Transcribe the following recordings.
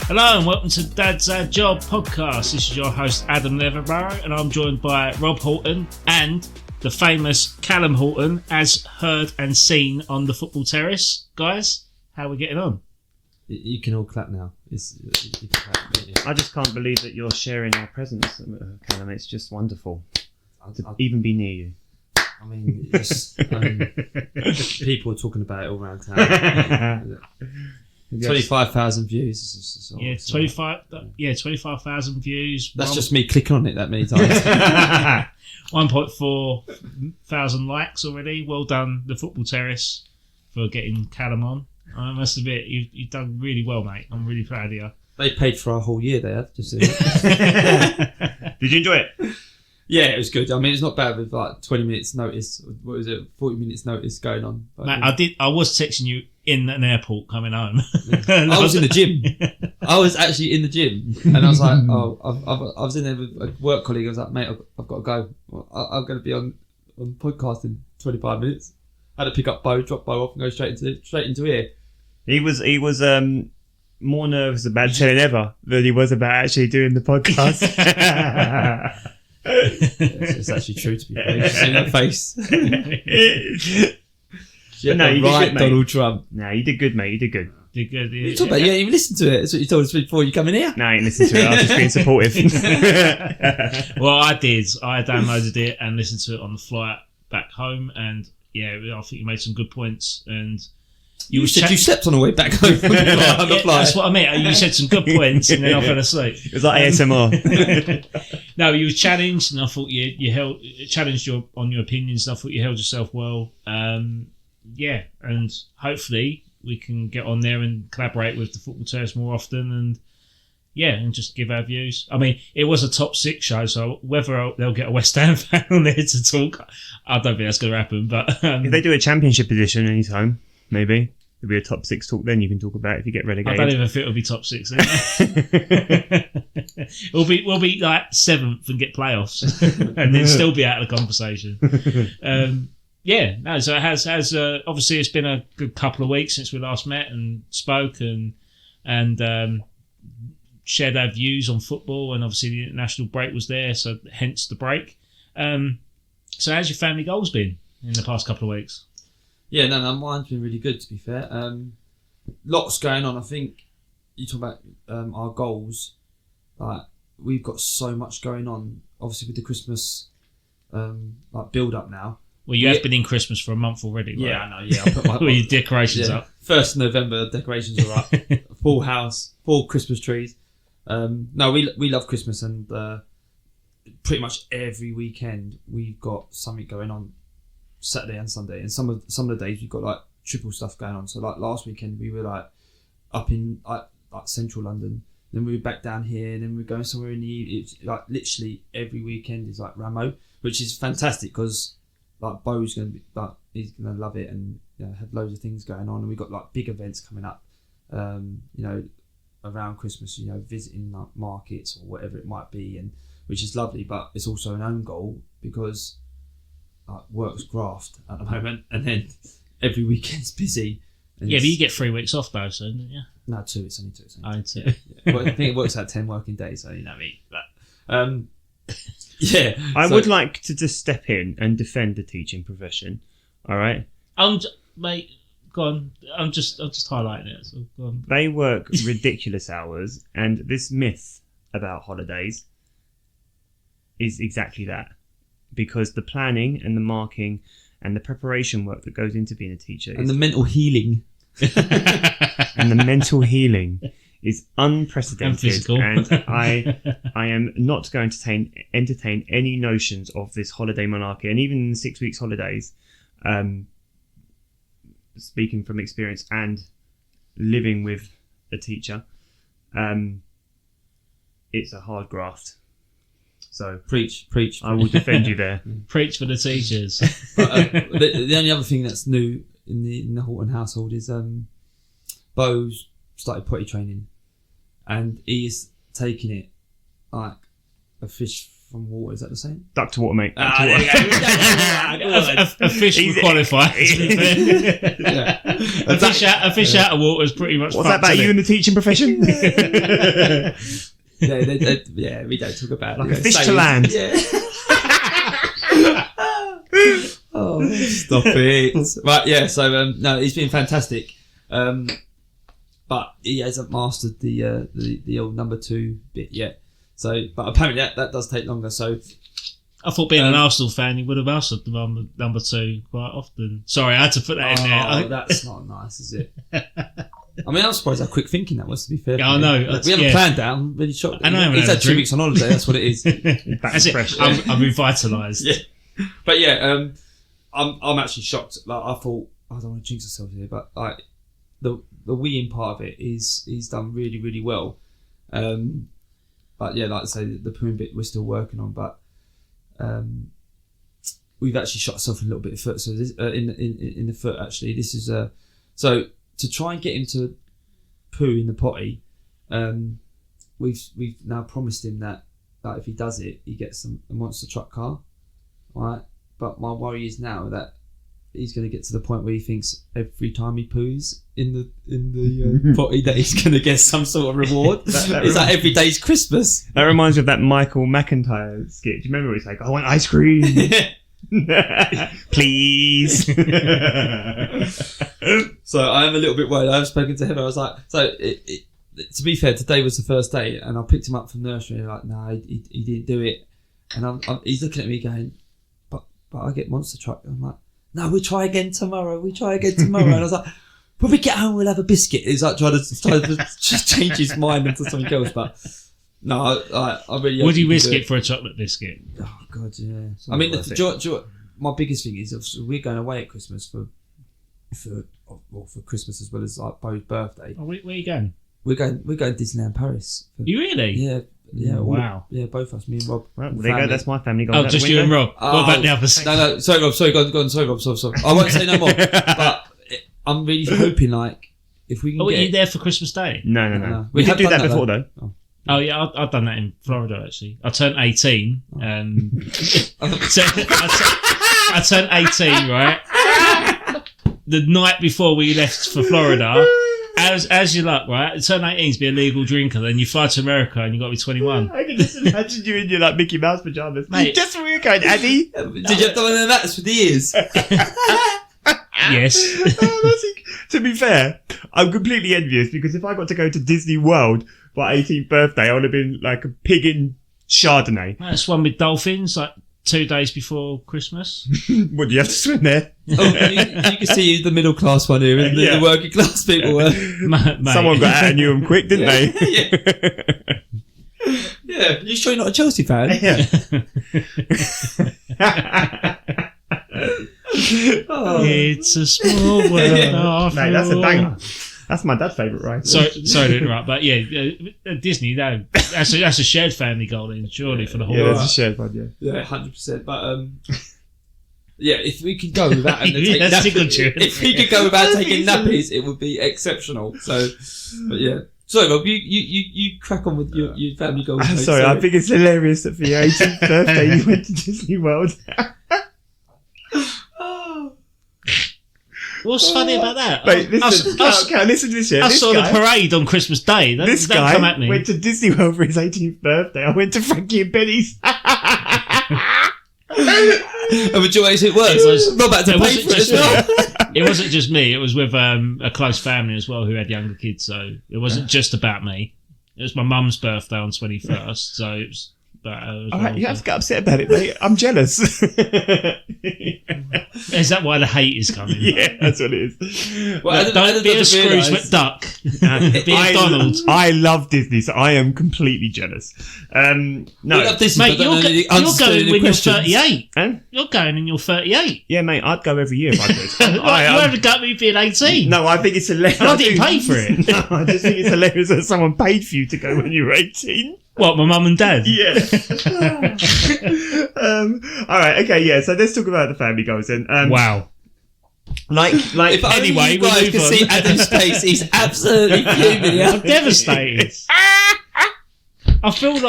Hello and welcome to Dad's Ad Job podcast. This is your host Adam Leverborough and I'm joined by Rob Horton and the famous Callum Horton, as heard and seen on the football terrace. Guys, how are we getting on? You can all clap now. You can clap. I just can't believe that you're sharing our presence, Callum. It's just wonderful to even be near you. I mean, people are talking about it all around town. 25,000 views. Yeah, 25,000 views. That's just me clicking on it that many times. 1.4 thousand likes already. Well done, the football terrace, for getting Callum on. I must admit, you've done really well, mate. I'm really proud of you. They paid for our whole year. They had. Did you enjoy it? Yeah, it was good. I mean, it's not bad with like 20 minutes notice. What was it? 40 minutes notice going on. But, mate, I was texting you in an airport coming home. I was in the gym. I was actually in the gym, and I was like, I was in there with a work colleague. I was like, mate, I've got to go. I'm going to be on podcast in 25 minutes. I had to pick up Bo, drop Bo off, and go straight into here. He was more nervous about telling ever than he was about actually doing the podcast. It's actually true, to be fair. You see that face. No, you right, did good, Donald Trump. No, you did good, mate. You did good. Did good. You talk about, you ain't even listened to it. That's what you told us before you come in here. No, I ain't listened to it. I was just being supportive. Well, I did. I downloaded it and listened to it on the flight back home, and yeah, I think you made some good points. And you said you slept on the way back home on the flight. That's what I mean. You said some good points, and then I fell asleep. It was like ASMR. No, you were challenged, and I thought you challenged on your opinions. And I thought you held yourself well. Yeah, and hopefully we can get on there and collaborate with the Football Terrace more often, and just give our views. I mean, it was a top 6 show, so whether they'll get a West Ham fan on there to talk, I don't think that's going to happen. But if they do a Championship edition anytime, maybe there'll be a top 6 talk. Then you can talk about it if you get relegated. I don't even think it'll be top 6. We'll be like 7th and get playoffs, and then still be out of the conversation. So it has obviously it's been a good couple of weeks since we last met and spoke and shared our views on football, and obviously the international break was there, so hence the break. So how's your family goals been in the past couple of weeks? Yeah, no, mine's been really good, to be fair. Lots going on. I think you talk about our goals. Like, we've got so much going on, obviously with the Christmas build up now. Well, you have been in Christmas for a month already, right? Yeah, I know. Yeah, I put my your decorations up. 1st of November, decorations are up. Full house, full Christmas trees. No, we love Christmas, and pretty much every weekend we've got something going on, Saturday and Sunday. And some of the days we've got like triple stuff going on. So like last weekend we were like up in like central London, then we were back down here, and then we were going somewhere in the evening. It's like literally every weekend is like Ramo, which is fantastic because like Bo's going to be like, he's going to love it, and have loads of things going on, and we've got like big events coming up, around Christmas, visiting like markets or whatever it might be, and which is lovely. But it's also an own goal because work's graft at the moment, and then every weekend's busy. Yeah, but you get 3 weeks off though, so don't you? No, 2. It's only 2. Two. Yeah. Well, I think it works out 10 working days, so you know what I mean. But yeah, I would like to just step in and defend the teaching profession. All right, mate, go on. I'm just highlighting it. So go on. They work ridiculous hours, and this myth about holidays is exactly that, because the planning and the marking and the preparation work that goes into being a teacher and the mental healing is unprecedented, and I am not going to entertain any notions of this holiday monarchy. And even in the 6 weeks holidays, speaking from experience and living with a teacher, it's a hard graft. So preach. I will defend you there. Preach for the teachers. But, the only other thing that's new in the Horton household is Bo's started potty training, and he is taking it like a fish from water. Is that the same? Duck to water, mate. Duck to water. A fish would qualify. Yeah. A fish out of water is pretty much. What's that about you in the teaching profession? Yeah, we don't talk about like a fish to land. Yeah. Oh, stop it! Right, yeah. So no, he's been fantastic, but he hasn't mastered the old number 2 bit yet. So, but apparently that does take longer. So, I thought being an Arsenal fan, he would have mastered the number 2 quite often. Sorry, I had to put that in there. Oh, that's not nice, is it? I mean, I'm surprised how quick thinking that was, to be fair. Yeah, I know. We haven't planned that. I'm really shocked. I know. He's had 2 weeks on holiday. That's what it is. That's it. Fresh. I'm revitalised. Yeah. But yeah, I'm actually shocked. Like, I thought, I don't want to jinx myself here, but like the weeing part of it he's done really, really well. But yeah, like I say, the pooing bit we're still working on, but we've actually shot ourselves a little bit of foot. So this, in the foot, actually, this is so to try and get him to poo in the potty. We've now promised him that if he does it, he gets a monster truck car, right? But my worry is now that he's going to get to the point where he thinks every time he poos in the potty that he's going to get some sort of reward. It's like every day's Christmas. That reminds me of that Michael McIntyre skit. Do you remember where he's like, I want ice cream? Please. So I'm a little bit worried. I've spoken to him. I was like, to be fair, today was the first day, and I picked him up from nursery. And like, no, he didn't do it. And he's looking at me going, but I get monster truck. And I'm like, no, we'll try again tomorrow. And I was like, when we get home, we'll have a biscuit. He's like trying to just change his mind into something else. But no, I really. Would you risk it for a chocolate biscuit? Oh God, yeah. I mean, my biggest thing is obviously we're going away at Christmas for Christmas as well as like Bo's birthday. Oh, where are you going? We're going to Disneyland Paris. You really? Yeah. Yeah, wow. Both of us, me and Rob. Well, there you go. That's my family. Oh, just you and Rob. What about the others? No. Sorry, Rob. Sorry, go on. Sorry, Rob. Sorry. I won't say no more. But I'm really hoping, like, if we can. Were you there for Christmas Day? No. We did do that before, though. Oh yeah, I've done that in Florida actually. I turned 18. So I turned 18, right? The night before we left for Florida. As you luck, right? Turn 18 to be a legal drinker, then you fly to America and you got to be 21. I can just imagine you in your like Mickey Mouse pajamas. Mate. Just where you're going, Addy. Did you have to one of that for the ears? Yes. To be fair, I'm completely envious because if I got to go to Disney World for my 18th birthday, I would have been like a pig in Chardonnay. That's one with dolphins, like 2 days before Christmas. Would you have to swim there? Oh, you can see the middle class one here and the working class people were. Someone got out of Newham quick, didn't they? Yeah. You sure you're not a Chelsea fan? Yeah. It's a small world. Mate, that's a banger. That's my dad's favourite ride. Sorry to interrupt, but yeah, Disney, that's a shared family goal then, surely, for the whole world. Yeah, that's a shared one, yeah. 100%. But, yeah, if we could go without taking nappies, if we could go without taking nappies, it would be exceptional. So, but yeah. Sorry, Rob, you crack on with your family goals. Sorry, I think it's hilarious that for your 18th birthday you went to Disney World. What's funny about that? Wait, listen to this. I saw the parade on Christmas Day. This guy come at me. Went to Disney World for his 18th birthday. I went to Frankie and Benny's. And majority it works. Rob had to pay for it as well. It wasn't just me. It was with a close family as well who had younger kids. So it wasn't just about me. It was my mum's birthday on 21st. So it was. Alright, you have to get upset about it, mate. I'm jealous. Is that why the hate is coming? Yeah, that's what it is. Well, don't be a Scrooge McDuck. Be a Donald. I love Disney, so I am completely jealous. No, Disney, mate, you're going when you're 38. You're going when you're 38. Yeah, mate, I'd go every year if I could. You haven't got me being 18. No, I think it's hilarious. And I didn't pay for it. No, I just think it's hilarious that someone paid for you to go when you were 18. What, my mum and dad? Yeah. All right. Okay. Yeah. So let's talk about the family goals then. Wow. Like. If anyway, you guys can see Adam's face, he's absolutely fuming. I'm devastated. I feel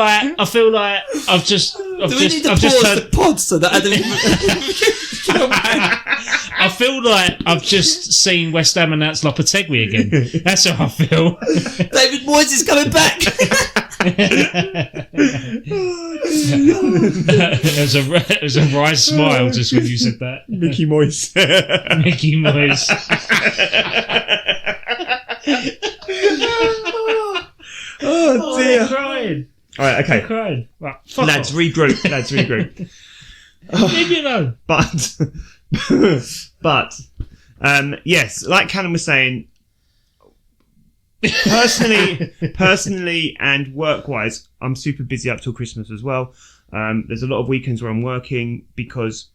like I've just I've Do we need to pause the pod so that Adam can I feel like I've just seen West Ham announce Lopetegui again. That's how I feel. David Moyes is coming back. There's a wry smile just when you said that. Mickey Moyes. Mickey Moyes. Oh dear. I'm crying. All right, okay. I'm crying. Right, fuck Lads, off. regroup. Leave me alone. But yes, like Callum was saying, personally and work-wise, I'm super busy up till Christmas as well. There's a lot of weekends where I'm working because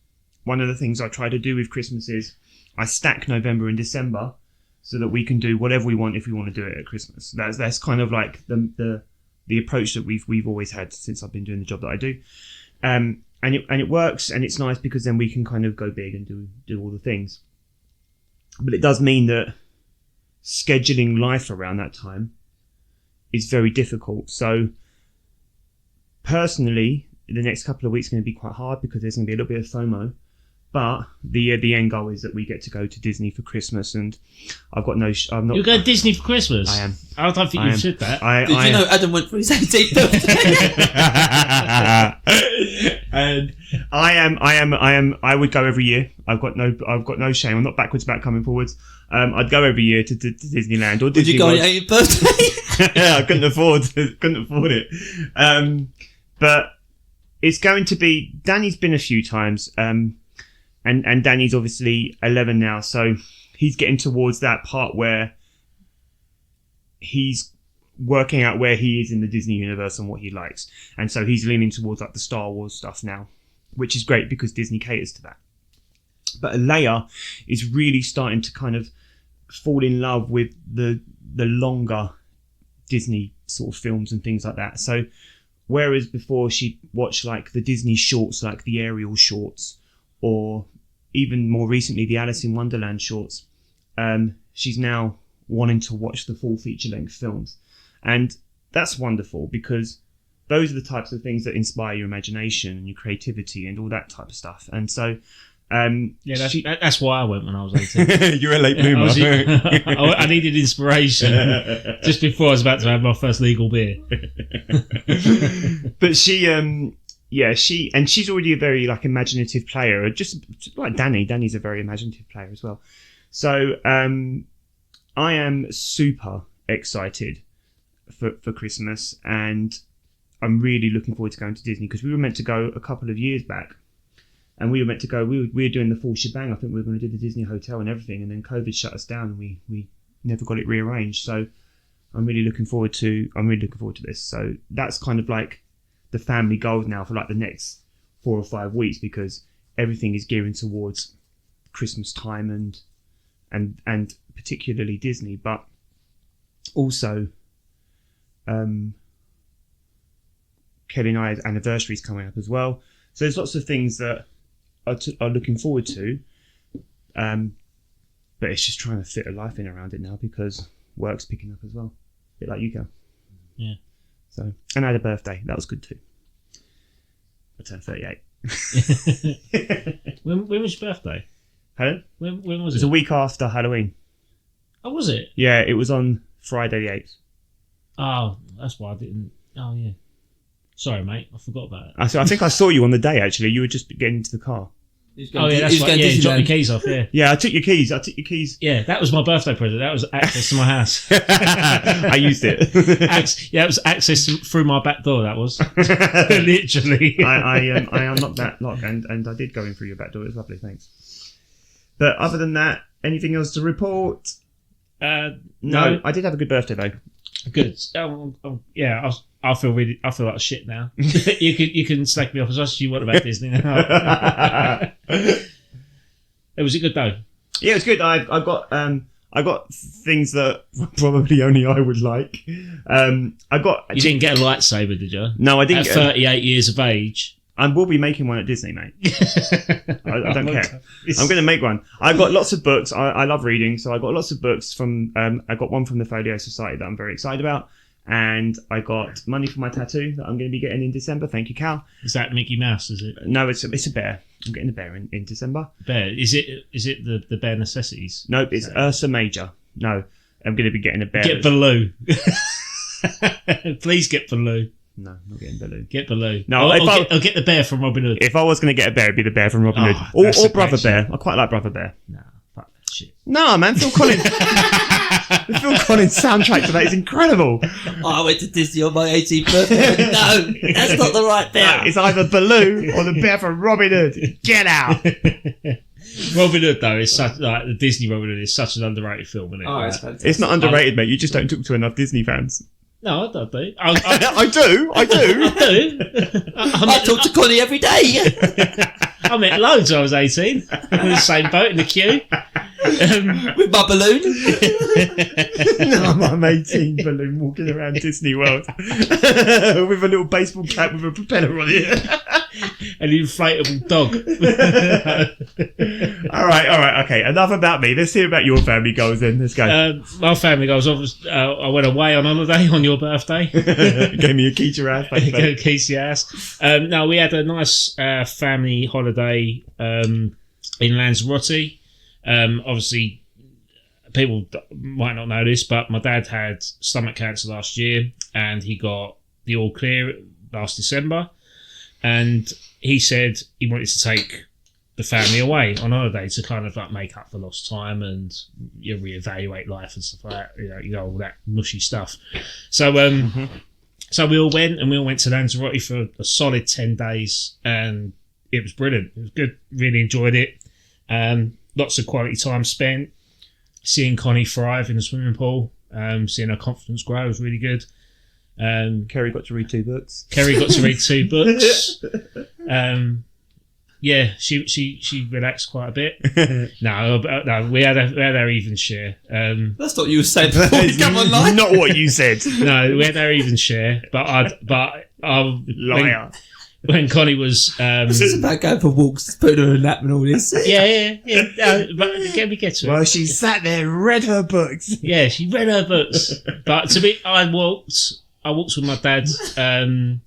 one of the things I try to do with Christmas is I stack November and December so that we can do whatever we want if we want to do it at Christmas. That's kind of like the approach that we've always had since I've been doing the job that I do. And it works, and it's nice because then we can kind of go big and do all the things. But it does mean that scheduling life around that time is very difficult. So personally, the next couple of weeks are going to be quite hard because there's going to be a little bit of FOMO. But the end goal is that we get to go to Disney for Christmas, and I've got no. I'm not. You're going to Disney for Christmas? I am. I don't think you said that. Did you know Adam went for his 18th birthday? And I would go every year. I've got no shame. I'm not backwards back coming forwards. I'd go every year to Disneyland or Disney. Would you go on your 18th birthday? I couldn't afford it. But it's going to be. Danny's been a few times. And Danny's obviously 11 now, so he's getting towards that part where he's working out where he is in the Disney universe and what he likes. And so he's leaning towards like the Star Wars stuff now, which is great because Disney caters to that. But Leia is really starting to kind of fall in love with the longer Disney sort of films and things like that. So whereas before she'd watch like the Disney shorts, like the Ariel shorts, or even more recently the Alice in Wonderland shorts, she's now wanting to watch the full feature-length films. And that's wonderful because those are the types of things that inspire your imagination and your creativity and all that type of stuff. And so that's why I went when I was 18. You're a late bloomer. I needed inspiration just before I was about to have my first legal beer. But she's already a very like imaginative player, just like Danny. Danny's a very imaginative player as well. So I am super excited for Christmas, and I'm really looking forward to going to Disney because we were meant to go a couple of years back, and we were meant to go. We were doing the full shebang. I think we were going to do the Disney hotel and everything, and then COVID shut us down, and we never got it rearranged. So I'm really looking forward to this. So that's kind of like the family goals now for like the next 4 or 5 weeks because everything is gearing towards Christmas time and particularly Disney, but also Kelly and I's anniversary is coming up as well. So there's lots of things that are looking forward to, but it's just trying to fit a life in around it now because work's picking up as well, a bit like you go. Yeah. So, and I had a birthday. That was good too. I turned 38. When was your birthday? Helen? When was It was a week after Halloween. Oh, was it? Yeah, it was on Friday the 8th. Oh, that's why I didn't. Oh, yeah. Sorry, mate. I forgot about it. I think I saw you on the day, actually. You were just getting into the car. Oh, yeah, that's right. Yeah, you dropped your keys off, yeah. Yeah, I took your keys. Yeah, that was my birthday present. That was access to my house. I used it. It was access through my back door, that was. Literally. I unlocked that lock and I did go in through your back door. It was lovely, thanks. But other than that, anything else to report? No, I did have a good birthday though. Good. Yeah, I feel like shit now. you can slack me off as much as you want about Disney now. Was it good though? Yeah, it was good. I got things that probably only I would like. You didn't get a lightsaber, did you? No, I didn't. At 38 years of age. I will be making one at Disney, mate. I don't care. I'm going to make one. I've got lots of books. I love reading, so I got lots of books from. I got one from the Folio Society that I'm very excited about, And I got money for my tattoo that I'm going to be getting in December. Thank you, Cal. Is that Mickey Mouse? Is it? No, it's a bear. I'm getting a bear in December. Bear? Is it the bare necessities? Nope, it's Ursa Major. No, I'm going to be getting a bear. Get Baloo. Please get Baloo. No, not getting Baloo. Get Baloo. No, I'll get the bear from Robin Hood. If I was going to get a bear, it'd be the bear from Robin Hood. that's Or a Brother great Bear. I quite like Brother Bear. Nah, fuck that shit. No, man, Phil Collins. The Phil Collins soundtrack to that is incredible. I went to Disney on my 18th birthday. No, that's not the right bear. It's either Baloo or the bear from Robin Hood. Get out. Robin Hood, though, is such like the Disney Robin Hood is such an underrated film, isn't it? Oh, it's Like, fantastic. It's not underrated, mate. You just don't talk to enough Disney fans. no, I don't do. I do. I do. I talk to Connie every day. I met loads when I was 18. In the same boat in the queue. With my balloon. No, I'm 18, balloon walking around Disney World with a little baseball cap with a propeller on it. An inflatable dog. All right, okay. Enough about me. Let's hear about your family goals then. Let's go. My family goes. I went away on holiday on your birthday. Gave me a key to your house. Thanks, mate. Keys to your house. No, we had a nice family holiday in Lanzarote. Obviously, people might not know this, but my dad had stomach cancer last year, and he got the all clear last December. And he said he wanted to take the family away on holiday to kind of like make up for lost time and reevaluate life and stuff like that. You know all that mushy stuff. So so we all went to Lanzarote for a solid 10 days, and it was brilliant. It was good. Really enjoyed it. Lots of quality time spent seeing Connie thrive in the swimming pool, seeing her confidence grow was really good. Kerry got to read 2 books. Kerry got to read 2 books. Yeah, she relaxed quite a bit. No, we had our even share. That's not what you were saying before you come online. Not what you said. No, we had our even share. But Liar. when Connie was This is about going for walks, putting her a nap and all this. yeah. No, but again, we get to it. Well, she sat there, read her books. Yeah, she read her books. But I walked with my dad. I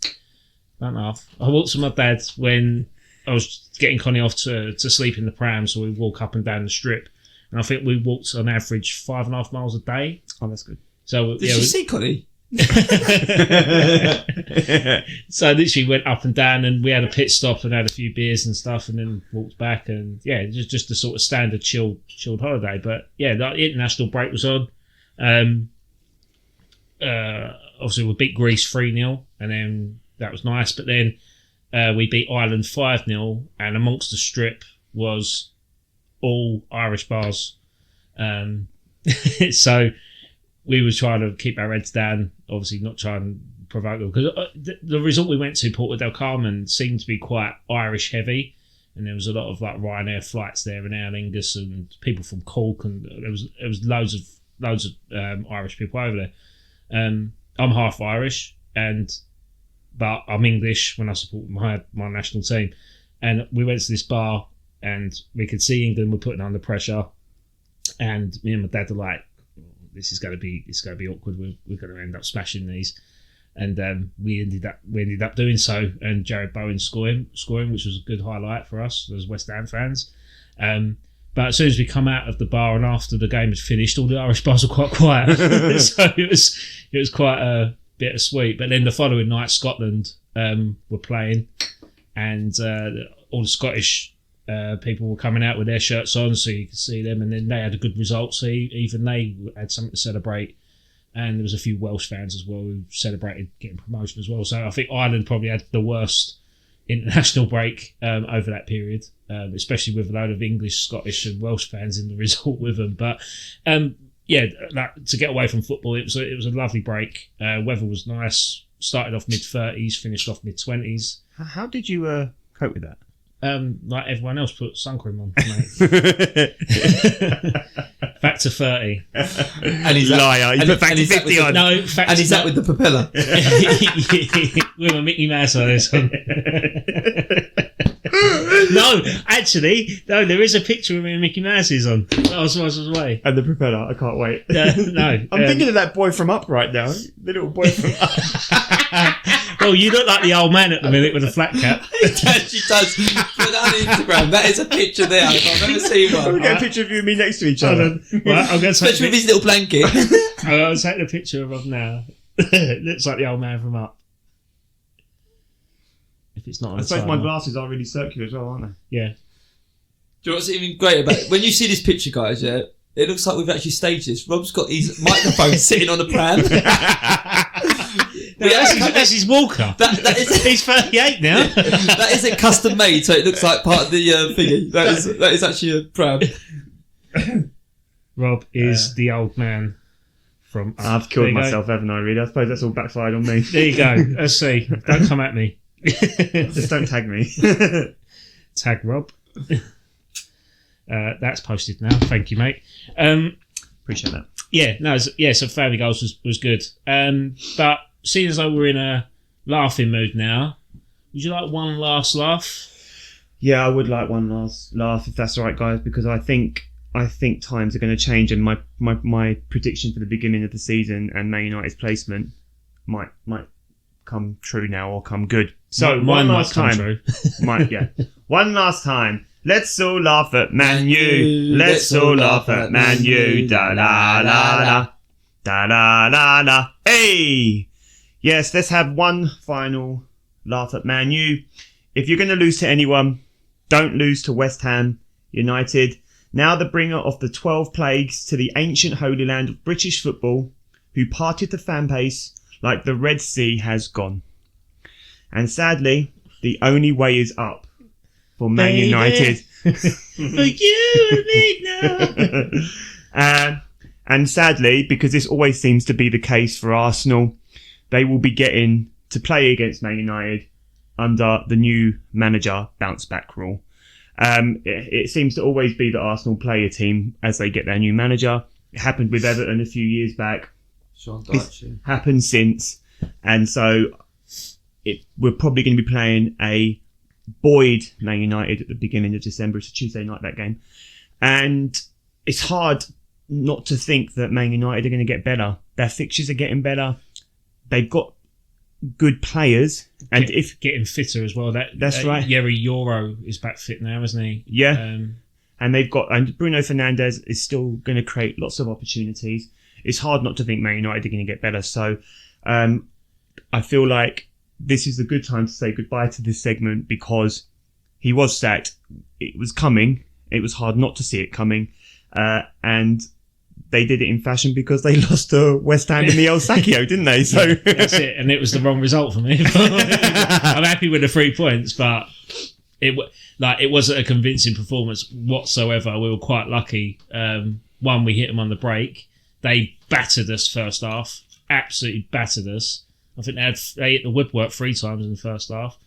walked with my dad when I was getting Connie off to sleep in the pram, so we walk up and down the strip, and I think we walked on average 5.5 miles a day. Oh, that's good. Did you see Connie? So literally went up and down, and we had a pit stop and had a few beers and stuff, and then walked back, and yeah, just a sort of standard chilled holiday. But yeah, the international break was on. Obviously we beat Greece 3-0, and then that was nice. But then we beat Ireland 5-0, and amongst the strip was all Irish bars. So we were trying to keep our heads down, obviously not trying to provoke them, because the resort we went to, Porto del Carmen, seemed to be quite Irish heavy, and there was a lot of like Ryanair flights there and Aer Lingus and people from Cork, and there was loads of Irish people over there. I'm half Irish, but I'm English when I support my national team, and we went to this bar and we could see England were putting under pressure, and me and my dad are like, this is going to be awkward. We're going to end up smashing these, and we ended up doing so. And Jared Bowen scoring, which was a good highlight for us as West Ham fans. But as soon as we come out of the bar and after the game was finished, all the Irish bars were quite quiet. So it was quite a bittersweet. But then the following night, Scotland were playing, and all the Scottish people were coming out with their shirts on, so you could see them, and then they had a good result, so even they had something to celebrate. And there was a few Welsh fans as well who celebrated getting promotion as well. So I think Ireland probably had the worst international break over that period, especially with a load of English, Scottish and Welsh fans in the resort with them. But to get away from football, it was a lovely break. Weather was nice, started off mid-30s, finished off mid-20s. How did you cope with that? Like everyone else, put sun cream on, mate. Back to 30. And he's liar. You put back to 50 on. No, and he's out with the propeller. with a Mickey Mouse on this one. No, actually, no. There is a picture of me and Mickey Mouse is on. I was away. And the propeller. I can't wait. No, I'm thinking of that boy from Up right now. The little boy from Up. Well, you look like the old man at the minute with a flat cap. She does. Put that on Instagram. That is a picture there. I've never seen one. We'll get a picture of you and me next to each other. Right, I'm going to Especially with his little blanket. I'm going to take the picture of Rob now. Looks like the old man from Up. If it's not on I the suppose timeline. my glasses are really circular as well, aren't they? Yeah. Do you know what's even great about it? When you see this picture, guys, yeah, it looks like we've actually staged this. Rob's got his microphone sitting on a pram. No, that's his walker. That is, He's 38 now. that isn't custom made, so it looks like part of the thingy. That is actually a pram. Rob is the old man from Up. I've There killed you go. myself, haven't I, really? I suppose that's all backfired on me. There you go. Let's see. Don't come at me. Just don't tag me. Tag Rob. That's posted now. Thank you, mate. Appreciate that. Yeah, no, so Family Goals was good. But seeing as though we're in a laughing mood now, would you like one last laugh? Yeah, I would like one last laugh, if that's all right, guys, because I think times are going to change, and my prediction for the beginning of the season and Man United's placement might come true now or come good. So Mine one might last come time, true. one last time. Let's all laugh at Man U. Let's all laugh at Man U. Da la la la, da la la la. Hey, yes, let's have one final laugh at Man U. If you're going to lose to anyone, don't lose to West Ham United. Now the bringer of the 12 plagues to the ancient holy land of British football, who parted the fan base like the Red Sea has gone. And sadly, the only way is up for Man Baby. United. For you and me now. And sadly, because this always seems to be the case for Arsenal, they will be getting to play against Man United under the new manager bounce back rule. It seems to always be that Arsenal play a team as they get their new manager. It happened with Everton a few years back. Sean It's happened since. And so we're probably going to be playing a buoyed Man United at the beginning of December. It's a Tuesday night, that game. And it's hard not to think that Man United are going to get better. Their fixtures are getting better. They've got good players. And Getting fitter as well. That's right. Yeri Euro is back fit now, isn't he? Yeah. And Bruno Fernandes is still going to create lots of opportunities. It's hard not to think Man United are going to get better. So I feel like this is a good time to say goodbye to this segment, because he was sacked. It was coming. It was hard not to see it coming. And they did it in fashion because they lost to West Ham in the El Sacchio, didn't they? So that's it. And it was the wrong result for me. I'm happy with the 3 points, but it wasn't a convincing performance whatsoever. We were quite lucky. One, we hit them on the break. They battered us first half. Absolutely battered us. I think they hit the woodwork 3 times in the first half.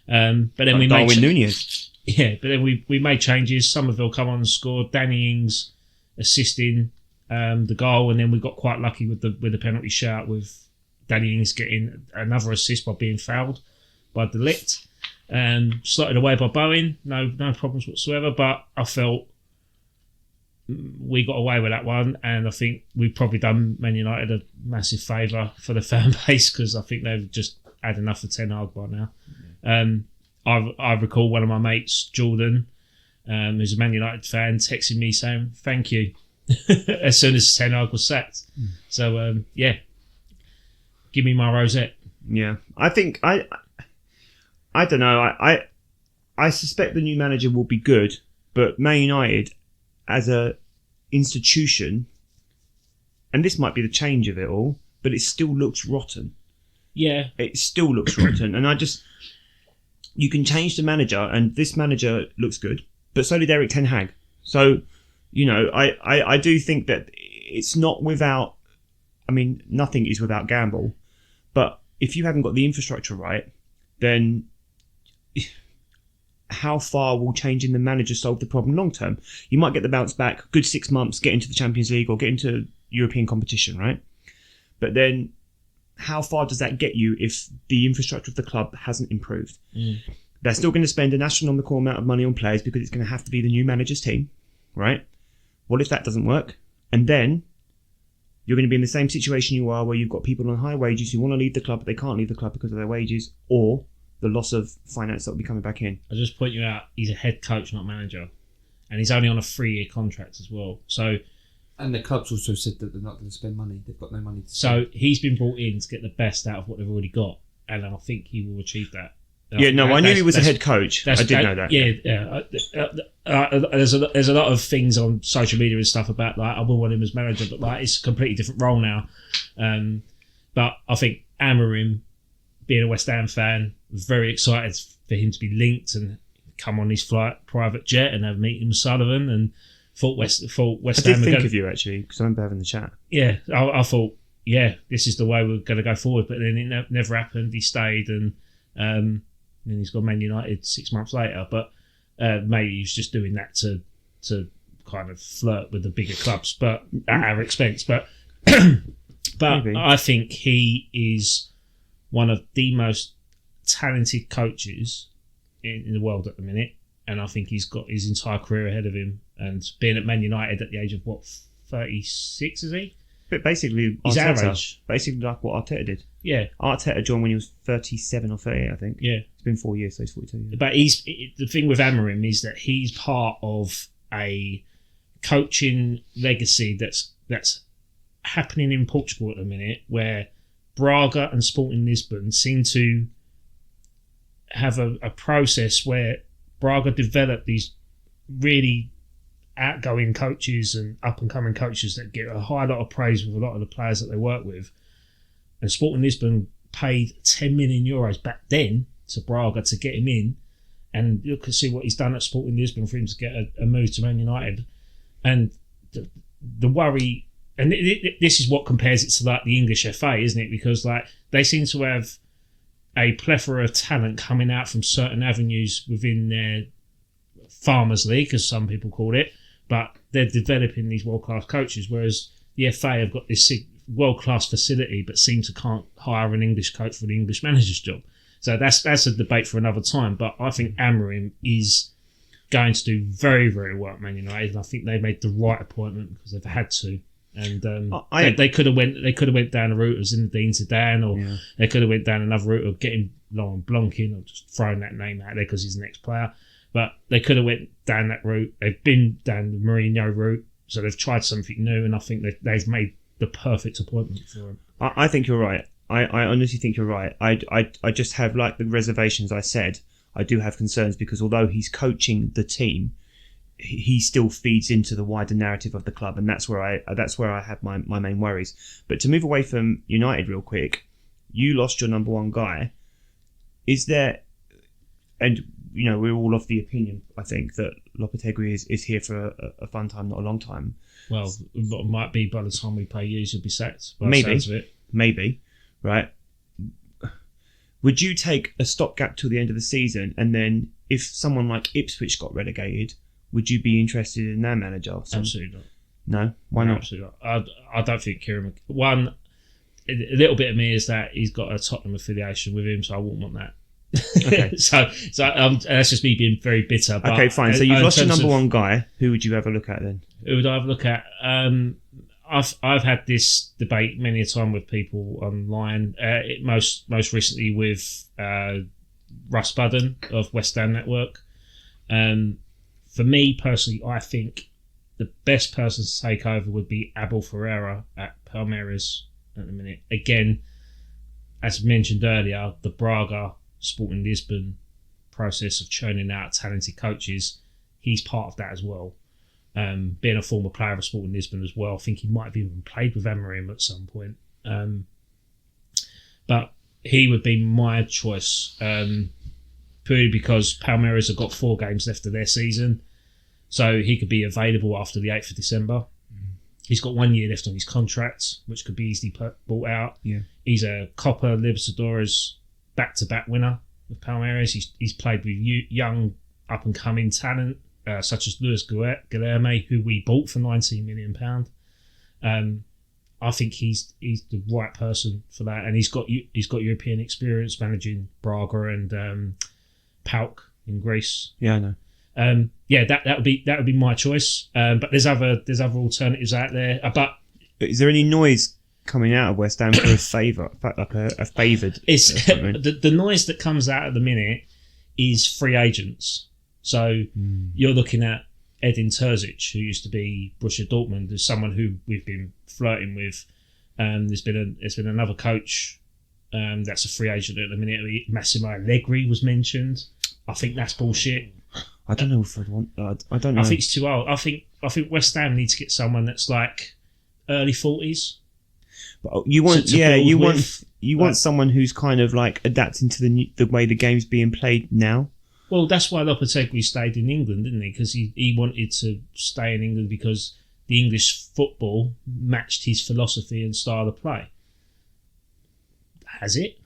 But then we made Nunez. Yeah, but then we made changes. Somerville come on and scored. Danny Ings assisting the goal, and then we got quite lucky with the penalty shout, with Danny Ings getting another assist by being fouled by De Ligt. Slotted away by Bowen. No problems whatsoever. But I felt we got away with that one, and I think we've probably done Man United a massive favour for the fan base, because I think they've just had enough of Ten Hag by now. I recall one of my mates, Jordan, who's a Man United fan, texting me saying thank you as soon as Ten Hag was sacked. So give me my rosette. Yeah, I think I don't know. I suspect the new manager will be good, but Man United as a institution, and this might be the change of it all, but it still looks rotten. Yeah, it still looks rotten, and you can change the manager, and this manager looks good, but so did Erik ten Hag. So, I do think that it's not without. I mean, nothing is without gamble, but if you haven't got the infrastructure right, then how far will changing the manager solve the problem long term? You might get the bounce back, good 6 months, get into the Champions League or get into European competition, right? But then how far does that get you if the infrastructure of the club hasn't improved? They're still going to spend an astronomical amount of money on players because it's going to have to be the new manager's team, right? What if that doesn't work? And then you're going to be in the same situation you are, where you've got people on high wages who want to leave the club, but they can't leave the club because of their wages, or the loss of finance that will be coming back in. I'll just point you out, he's a head coach, not manager. And he's only on a 3-year contract as well. So, and the club's also said that they're not going to spend money. They've got no money to so spend. he's been brought in to get the best out of what they've already got. And I think he will achieve that. Yeah, no, I knew he was a head coach. I did know that. Yeah. There's a lot of things on social media and stuff about, like, I will want him as manager, but like it's a completely different role now. But I think Amorim, being a West Ham fan, was very excited for him to be linked and come on his private jet and have a meeting with Sullivan, and thought West Ham. I did think of you actually, because I remember having the chat. Yeah, I thought, yeah, this is the way we're going to go forward. But then it never happened. He stayed, and then he's got Man United 6 months later. But maybe he was just doing that to kind of flirt with the bigger clubs, but at our expense. But Maybe. I think he is one of the most talented coaches in the world at the minute, and I think he's got his entire career ahead of him. And being at Man United at the age of 36, is he? But basically, He's our Arteta, age. basically like what Arteta did. Yeah, Arteta joined when he was 37 or 38, I think. yeah. It's been 4 years, so he's 42. Yeah. But the thing with Amorim is that he's part of a coaching legacy that's happening in Portugal at the minute, where Braga and Sporting Lisbon seem to have a process where Braga develop these really outgoing coaches and up-and-coming coaches that get a high lot of praise with a lot of the players that they work with. And Sporting Lisbon paid €10 million back then to Braga to get him in, and you can see what he's done at Sporting Lisbon for him to get a move to Man United. And the worry, and this is what compares it to like the English FA, isn't it? Because like they seem to have a plethora of talent coming out from certain avenues within their Farmers League, as some people call it, but they're developing these world-class coaches, whereas the FA have got this world-class facility but seem to can't hire an English coach for the English manager's job. So that's a debate for another time, but I think Amorim is going to do very, very well at Man United, and I think they made the right appointment because they've had to. And they could have went down the route of Zinedine Zidane, or they could have went down another route of getting Laurent Blanc in, or just throwing that name out there because he's the next player. But they could have went down that route. They've been down the Mourinho route, so they've tried something new, and I think they've made the perfect appointment for him. I think you're right. I honestly think you're right. I just have, like the reservations I said, I do have concerns because although he's coaching the team, he still feeds into the wider narrative of the club, and that's where I have my main worries. But to move away from United real quick, you lost your number one guy. Is there, and you know we're all of the opinion, I think, that Lopetegui is here for a fun time, not a long time. Well, it might be by the time we pay you, he'll be sacked. Maybe, right? Would you take a stopgap till the end of the season, and then if someone like Ipswich got relegated, would you be interested in their manager? Absolutely not. No? Why not? Absolutely not. I don't think Kieran... One, a little bit of me is that he's got a Tottenham affiliation with him, so I wouldn't want that. Okay. so that's just me being very bitter. But okay, fine. So you've lost your number one guy. Who would you have a look at then? Who would I have a look at? I've had this debate many a time with people online. Most recently with Russ Budden of West Ham Network. For me personally, I think the best person to take over would be Abel Ferreira at Palmeiras at the minute. Again, as mentioned earlier, the Braga Sporting Lisbon process of churning out talented coaches, he's part of that as well. Being a former player of Sporting Lisbon as well, I think he might have even played with Amorim at some point. But he would be my choice, purely because Palmeiras have got 4 games left of their season, so he could be available after the 8th of December. He's got 1 year left on his contract, which could be easily bought out. Yeah. He's a Copa Libertadores back-to-back winner with Palmeiras. He's played with young up-and-coming talent, such as Luis Guilherme, who we bought for £19 million. I think he's the right person for that, and he's got European experience managing Braga and Palk in Greece. Yeah, I know. That would be my choice. But there's other alternatives out there. But Is there any noise coming out of West Ham for a favoured? It's appointment? the noise that comes out at the minute is free agents. So you're looking at Edin Terzic, who used to be Borussia Dortmund. There's someone who we've been flirting with. There's been another coach that's a free agent at the minute. Massimo Allegri was mentioned. I think that's bullshit. I don't know if I'd want that. I don't know. I think it's too old. I think West Ham need to get someone that's like early 40s. But you want, you want someone who's kind of like adapting to the way the game's being played now. Well, that's why Lopetegui stayed in England, didn't he? Because he wanted to stay in England because the English football matched his philosophy and style of play. Has it?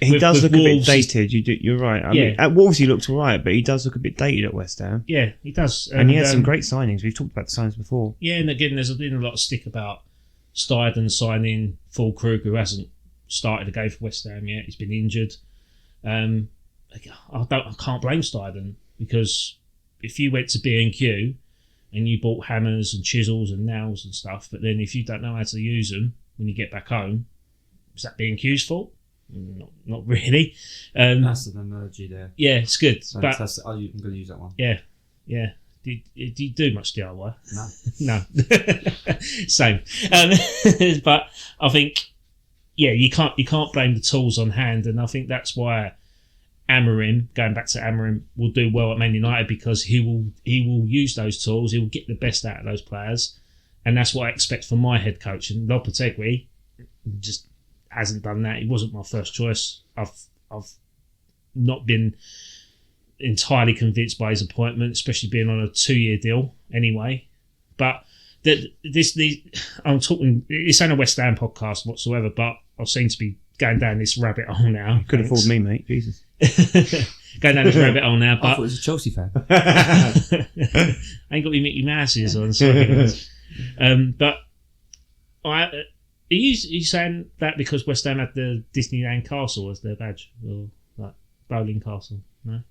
He does look Wolves, a bit dated. You're right. I mean, at Wolves he looked all right, but he does look a bit dated at West Ham. Yeah, he does. And he had some great signings. We've talked about the signings before. Yeah, and again, there's been a lot of stick about Steiden signing Fulkrug, who hasn't started a game for West Ham yet. He's been injured. I can't blame Steiden, because if you went to B&Q and you bought hammers and chisels and nails and stuff, but then if you don't know how to use them when you get back home, is that B&Q's fault? Not really. That's an analogy there. Yeah, it's good. Fantastic. I'm going to use that one. Yeah. Do you do much DIY? No. No. Same. But I think, you can't blame the tools on hand, and I think that's why Amorim, going back to Amorim, will do well at Man United, because he will use those tools. He will get the best out of those players, and that's what I expect from my head coach. And Lopetegui just hasn't done that. He wasn't my first choice. I've not been entirely convinced by his appointment, especially being on a 2-year deal anyway. But I'm talking. This ain't a West Ham podcast whatsoever, but I seem to be going down this rabbit hole now. You could afford me, mate. Jesus. Going down this rabbit hole now, I but thought he was a Chelsea fan. I ain't got me Mickey Mouses on. Sorry. But are you saying that because West Ham had the Disneyland Castle as their badge, or like Bowling Castle? No.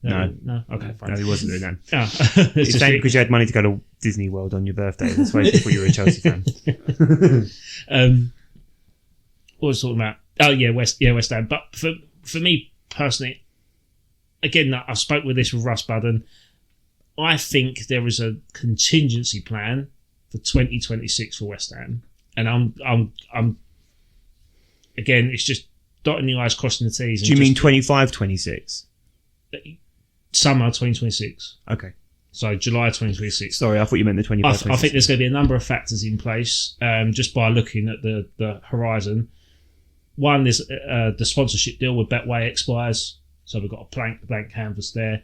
No. Okay, fine. No, he wasn't doing that. Oh. It's saying because you had money to go to Disney World on your birthday. That's why you thought you were a Chelsea fan. What was I talking about? Oh yeah, West Ham. But for me personally, again, I spoke with Russ Budden. I think there is a contingency plan for 2026 for West Ham, and I'm again, it's just dotting the I's, crossing the T's. Do you mean 25-26? Summer 2026. Okay. So July 2026. Sorry, I thought you meant the 25. I think there's going to be a number of factors in place just by looking at the horizon. One, there's the sponsorship deal with Betway expires, so we've got a blank canvas there.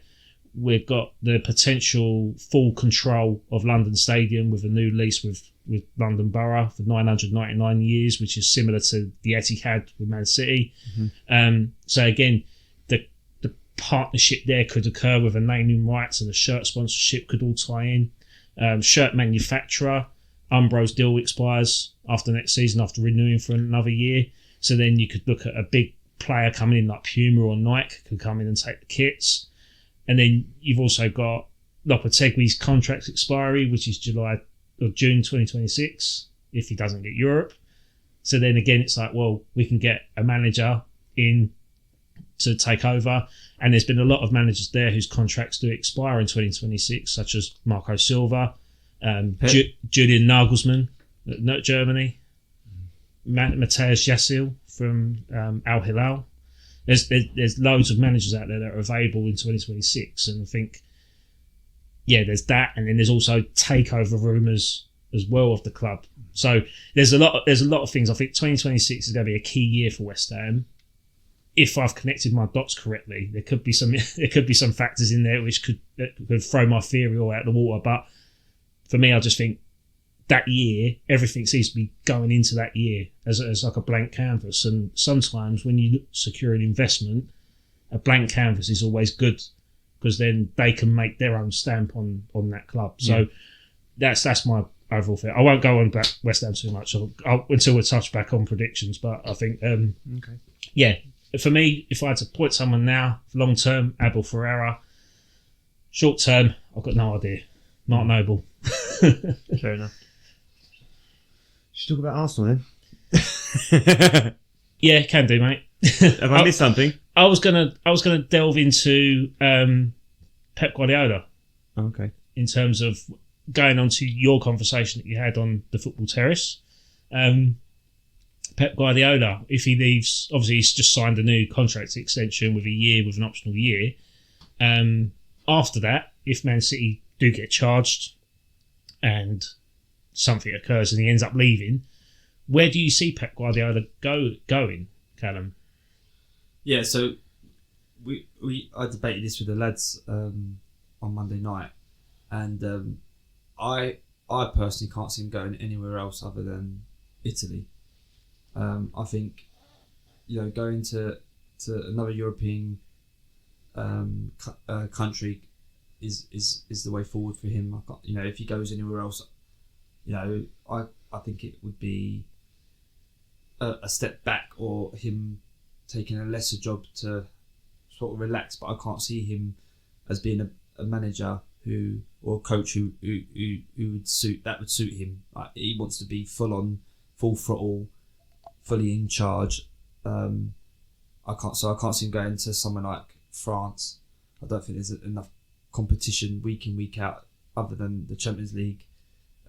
We've got the potential full control of London Stadium with a new lease with London Borough for 999 years, which is similar to the Etihad with Man City. Mm-hmm. So again, the partnership there could occur with a naming rights, and a shirt sponsorship could all tie in. Shirt manufacturer, Umbro's deal expires after next season after renewing for another year. So then you could look at a big player coming in like Puma or Nike could come in and take the kits. And then you've also got Lopetegui's contract expiry, which is June 2026, if he doesn't get Europe. So then again, it's like, well, we can get a manager in to take over. And there's been a lot of managers there whose contracts do expire in 2026, such as Marco Silva, Julian Nagelsmann at Germany, Matthias Yassil from Al Hilal. There's loads of managers out there that are available in 2026, and I think there's that, and then there's also takeover rumours as well of the club. So there's a lot of things. I think 2026 is going to be a key year for West Ham. If I've connected my dots correctly, there could be some factors in there which could throw my theory all out the water. But for me, I just think that year, everything seems to be going into that year as like a blank canvas. And sometimes when you secure an investment, a blank canvas is always good, because then they can make their own stamp on that club. So that's my overall thing. I won't go on West Ham too much until we touch back on predictions. But I think, for me, if I had to point someone now, long term, Abel Ferreira. Short term, I've got no idea. Mark Noble. Fair enough. Should we talk about Arsenal then? Yeah, can do, mate. Have I missed something? I was gonna delve into Pep Guardiola. Okay. In terms of going on to your conversation that you had on the football terrace. Pep Guardiola, if he leaves, obviously he's just signed a new contract extension with a year, with an optional year. After that, if Man City do get charged and something occurs and he ends up leaving, where do you see Pep Guardiola going, Callum? Yeah, so I debated this with the lads on Monday night, and I personally can't see him going anywhere else other than Italy. I think, going to another European country is the way forward for him. If he goes anywhere else, I think it would be a step back, or him taking a lesser job to sort of relax. But I can't see him as being a manager or a coach who would suit him. Like, he wants to be full on, full throttle, fully in charge. I can't see him going to somewhere like France. I don't think there's enough competition week in, week out, other than the Champions League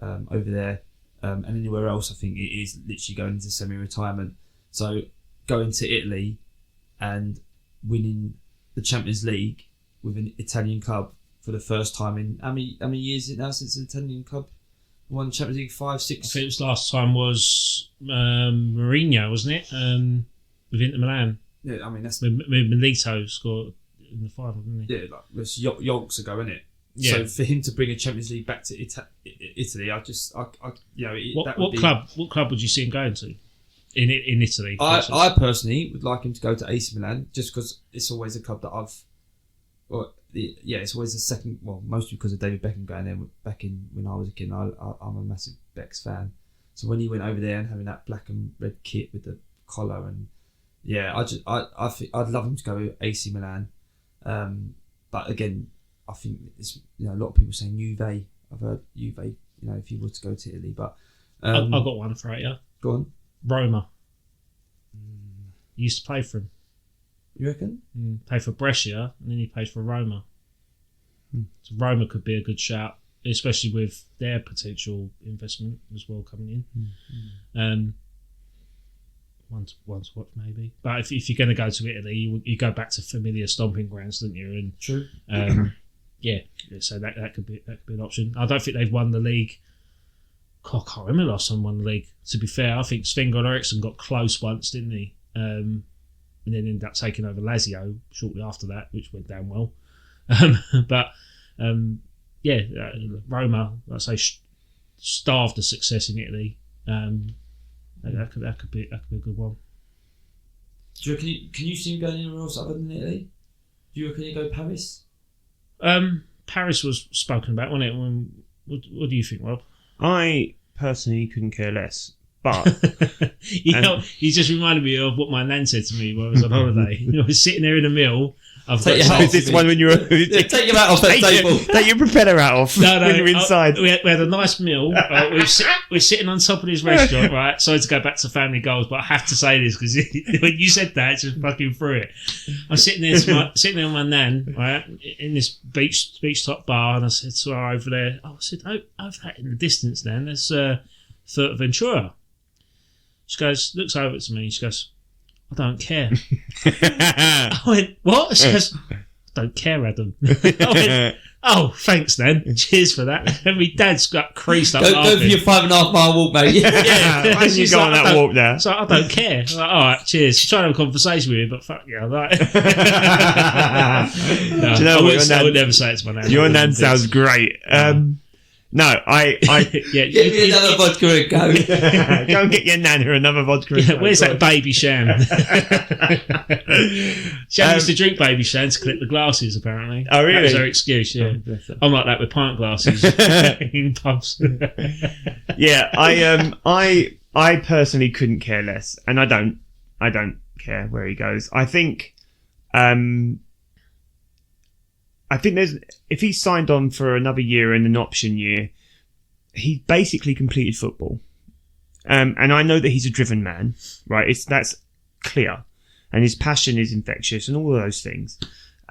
over there. And anywhere else, I think it is literally going into semi-retirement. So going to Italy and winning the Champions League with an Italian club for the first time in how many years is it now since the Italian club won the Champions League? 5, 6. I think it was last time was Mourinho, wasn't it? With Inter Milan. Yeah, I mean that's Milito scored in the final, didn't he? Yeah, like it's yonks ago, isn't it? Yeah. So for him to bring a Champions League back to Italy, What club would you see him going to in Italy? I personally would like him to go to AC Milan, just because it's always a club that it's always the second. Well, mostly because of David Beckham going there back in when I was a kid. I'm a massive Becks fan, so when he went over there and having that black and red kit with the collar, and I think I'd love him to go AC Milan, but again, I think it's a lot of people saying Juve. I've heard Juve. If he were to go to Italy, but I've got one for you. Go on. Roma. He used to play for him. You reckon? Played for Brescia, and then he played for Roma. So Roma could be a good shout, especially with their potential investment as well coming in. One to watch maybe. But if you're going to go to Italy, you go back to familiar stomping grounds, don't you? And true. Yeah, so that could be an option. I don't think they've won the league. God, I can't remember last time won the league. To be fair, I think Sven-Göran Eriksson got close once, didn't he? And then ended up taking over Lazio shortly after that, which went down well. Roma, like I say, starved of success in Italy. That could be a good one. Do you reckon can you see him going anywhere else other than Italy? Do you reckon he'd go Paris? Paris was spoken about, wasn't it? What do you think, Rob? I personally couldn't care less, but you just reminded me of what my nan said to me when I was on holiday. I was sitting there in a meal. Take your hat off. This one when you were take your hat off that table. Take your propeller hat off when you're inside. We had a nice meal. We're sitting on top of this restaurant, right? Sorry to go back to family goals, but I have to say this because when you said that, it just fucking threw it. I'm sitting there with my nan, right, in this beach top bar, and I said to her over there, I said, over that in the distance, then there's Fuerteventura. She goes, looks over to me, she goes, I don't care. I went, what? She goes, I don't care, Adam. I went, oh, thanks then. Cheers for that. And my dad's got creased up. Go for your 5.5 mile walk, mate. Yeah. Why did you go on that walk there? So I don't care. I'm like, all right, cheers. She's trying to have a conversation with me, but fuck yeah, like. No, do you know I would never say it to my nan. Your nan sounds great. No, I get me another vodka and go. Go and get your nana another vodka and go. Where's that baby Sham? Sham used to drink baby Sham to collect the glasses, apparently. Oh, really? That was her excuse, yeah. I'm like that with pint glasses in pubs. Yeah, I personally couldn't care less, and I don't. care where he goes. I think there's if he signed on for another year and an option year, he basically completed football. And I know that he's a driven man, right? That's clear, and his passion is infectious, and all of those things.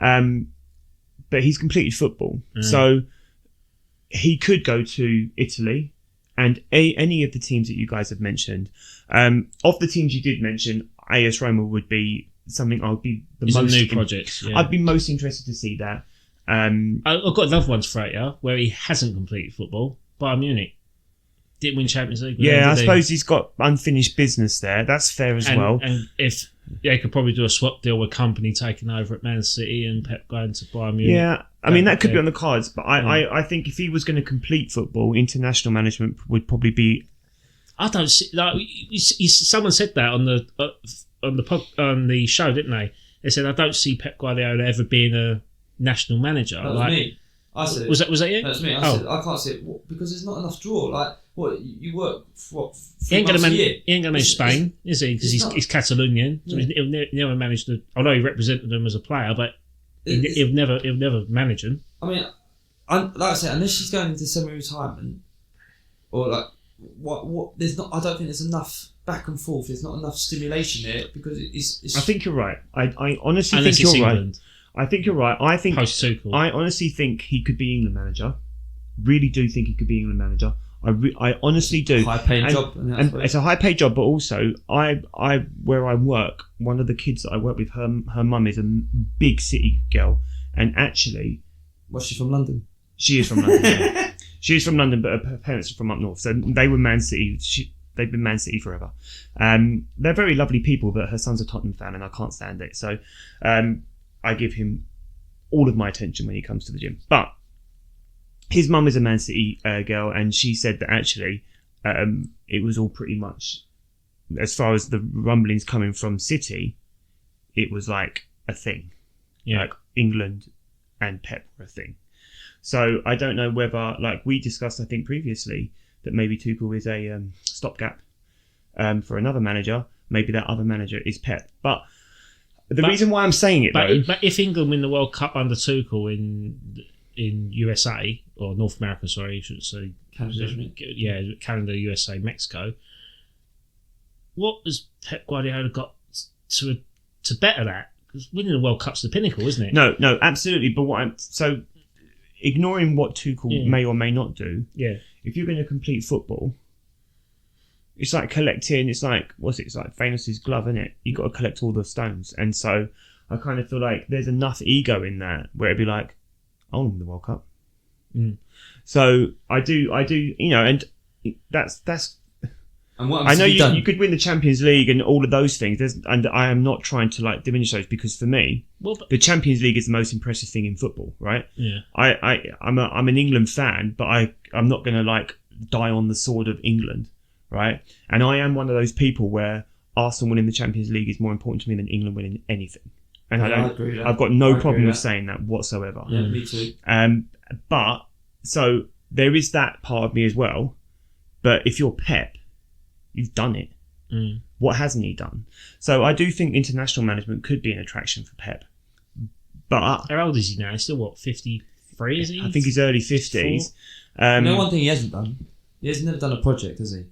But he's completed football, so he could go to Italy and any of the teams that you guys have mentioned. Of the teams you did mention, AS Roma would be something I'd be the It's most a new project. Yeah. I'd be most interested to see that. I've got another one for you where he hasn't completed football. Bayern Munich didn't win Champions League. Yeah, I suppose he's got unfinished business there. That's fair as well. And if they could probably do a swap deal with company taking over at Man City and Pep going to Bayern Munich. Yeah, I mean that could be on the cards, but I think if he was going to complete football, international management would probably be. I don't see. Like, someone said that on the show, didn't they? They said I don't see Pep Guardiola ever being a national manager. That was me. I said was that you? That's me. I said I can't see it because there's not enough draw. Like what you work for? What, he ain't going to manage manage Spain, is he? Because he's Catalonian. So he'll never manage the. Although he represented them as a player, but he'll never manage them. I mean, like I said, unless she's going into semi-retirement, or like what there's not. I don't think there's enough back and forth. There's not enough stimulation there because it's. I think you're right. I honestly Unless think you're England. right. I think you're right. I think Post Tuchel. I honestly think he could be England manager. Really do think he could be England manager. I honestly do. High-paid job, and it's a high-paid job. But also, I where I work, one of the kids that I work with, her mum is a big city girl, and actually, was she from London? She is from London. Yeah. She is from London, but her parents are from up north, so they were Man City. They've been Man City forever. They're very lovely people, but her son's a Tottenham fan, and I can't stand it. So. I give him all of my attention when he comes to the gym. But his mum is a Man City girl, and she said that actually it was all pretty much, as far as the rumblings coming from City, it was like a thing. Yeah. Like England and Pep were a thing. So I don't know whether, like we discussed, I think previously, that maybe Tuchel is a stopgap for another manager. Maybe that other manager is Pep. But the reason why I'm saying it, though... But if England win the World Cup under Tuchel in USA, or North America, sorry, you should say... Canada, USA, Mexico. What has Pep Guardiola got to better that? Because winning the World Cup's the pinnacle, isn't it? No, absolutely. But so, ignoring what Tuchel may or may not do, if you're going to complete football... It's like collecting, it's like Thanos' glove, isn't it? You've got to collect all the stones. And so I kind of feel like there's enough ego in that where it'd be like, I want to win the World Cup. So I do, and that's. And what I know you could win the Champions League and all of those things. And I am not trying to like diminish those because for me, the Champions League is the most impressive thing in football, right? Yeah. I'm an England fan, but I'm not going to like die on the sword of England. Right, and I am one of those people where Arsenal winning the Champions League is more important to me than England winning anything, and I agree with that. I've got no problem with saying that whatsoever. Yeah, me too. But so there is that part of me as well. But if you're Pep, you've done it. What hasn't he done? So I do think international management could be an attraction for Pep. But how old is he now? He's still 53? Is he? I think he's early 50s. One thing he hasn't done. He has never done a project, has he?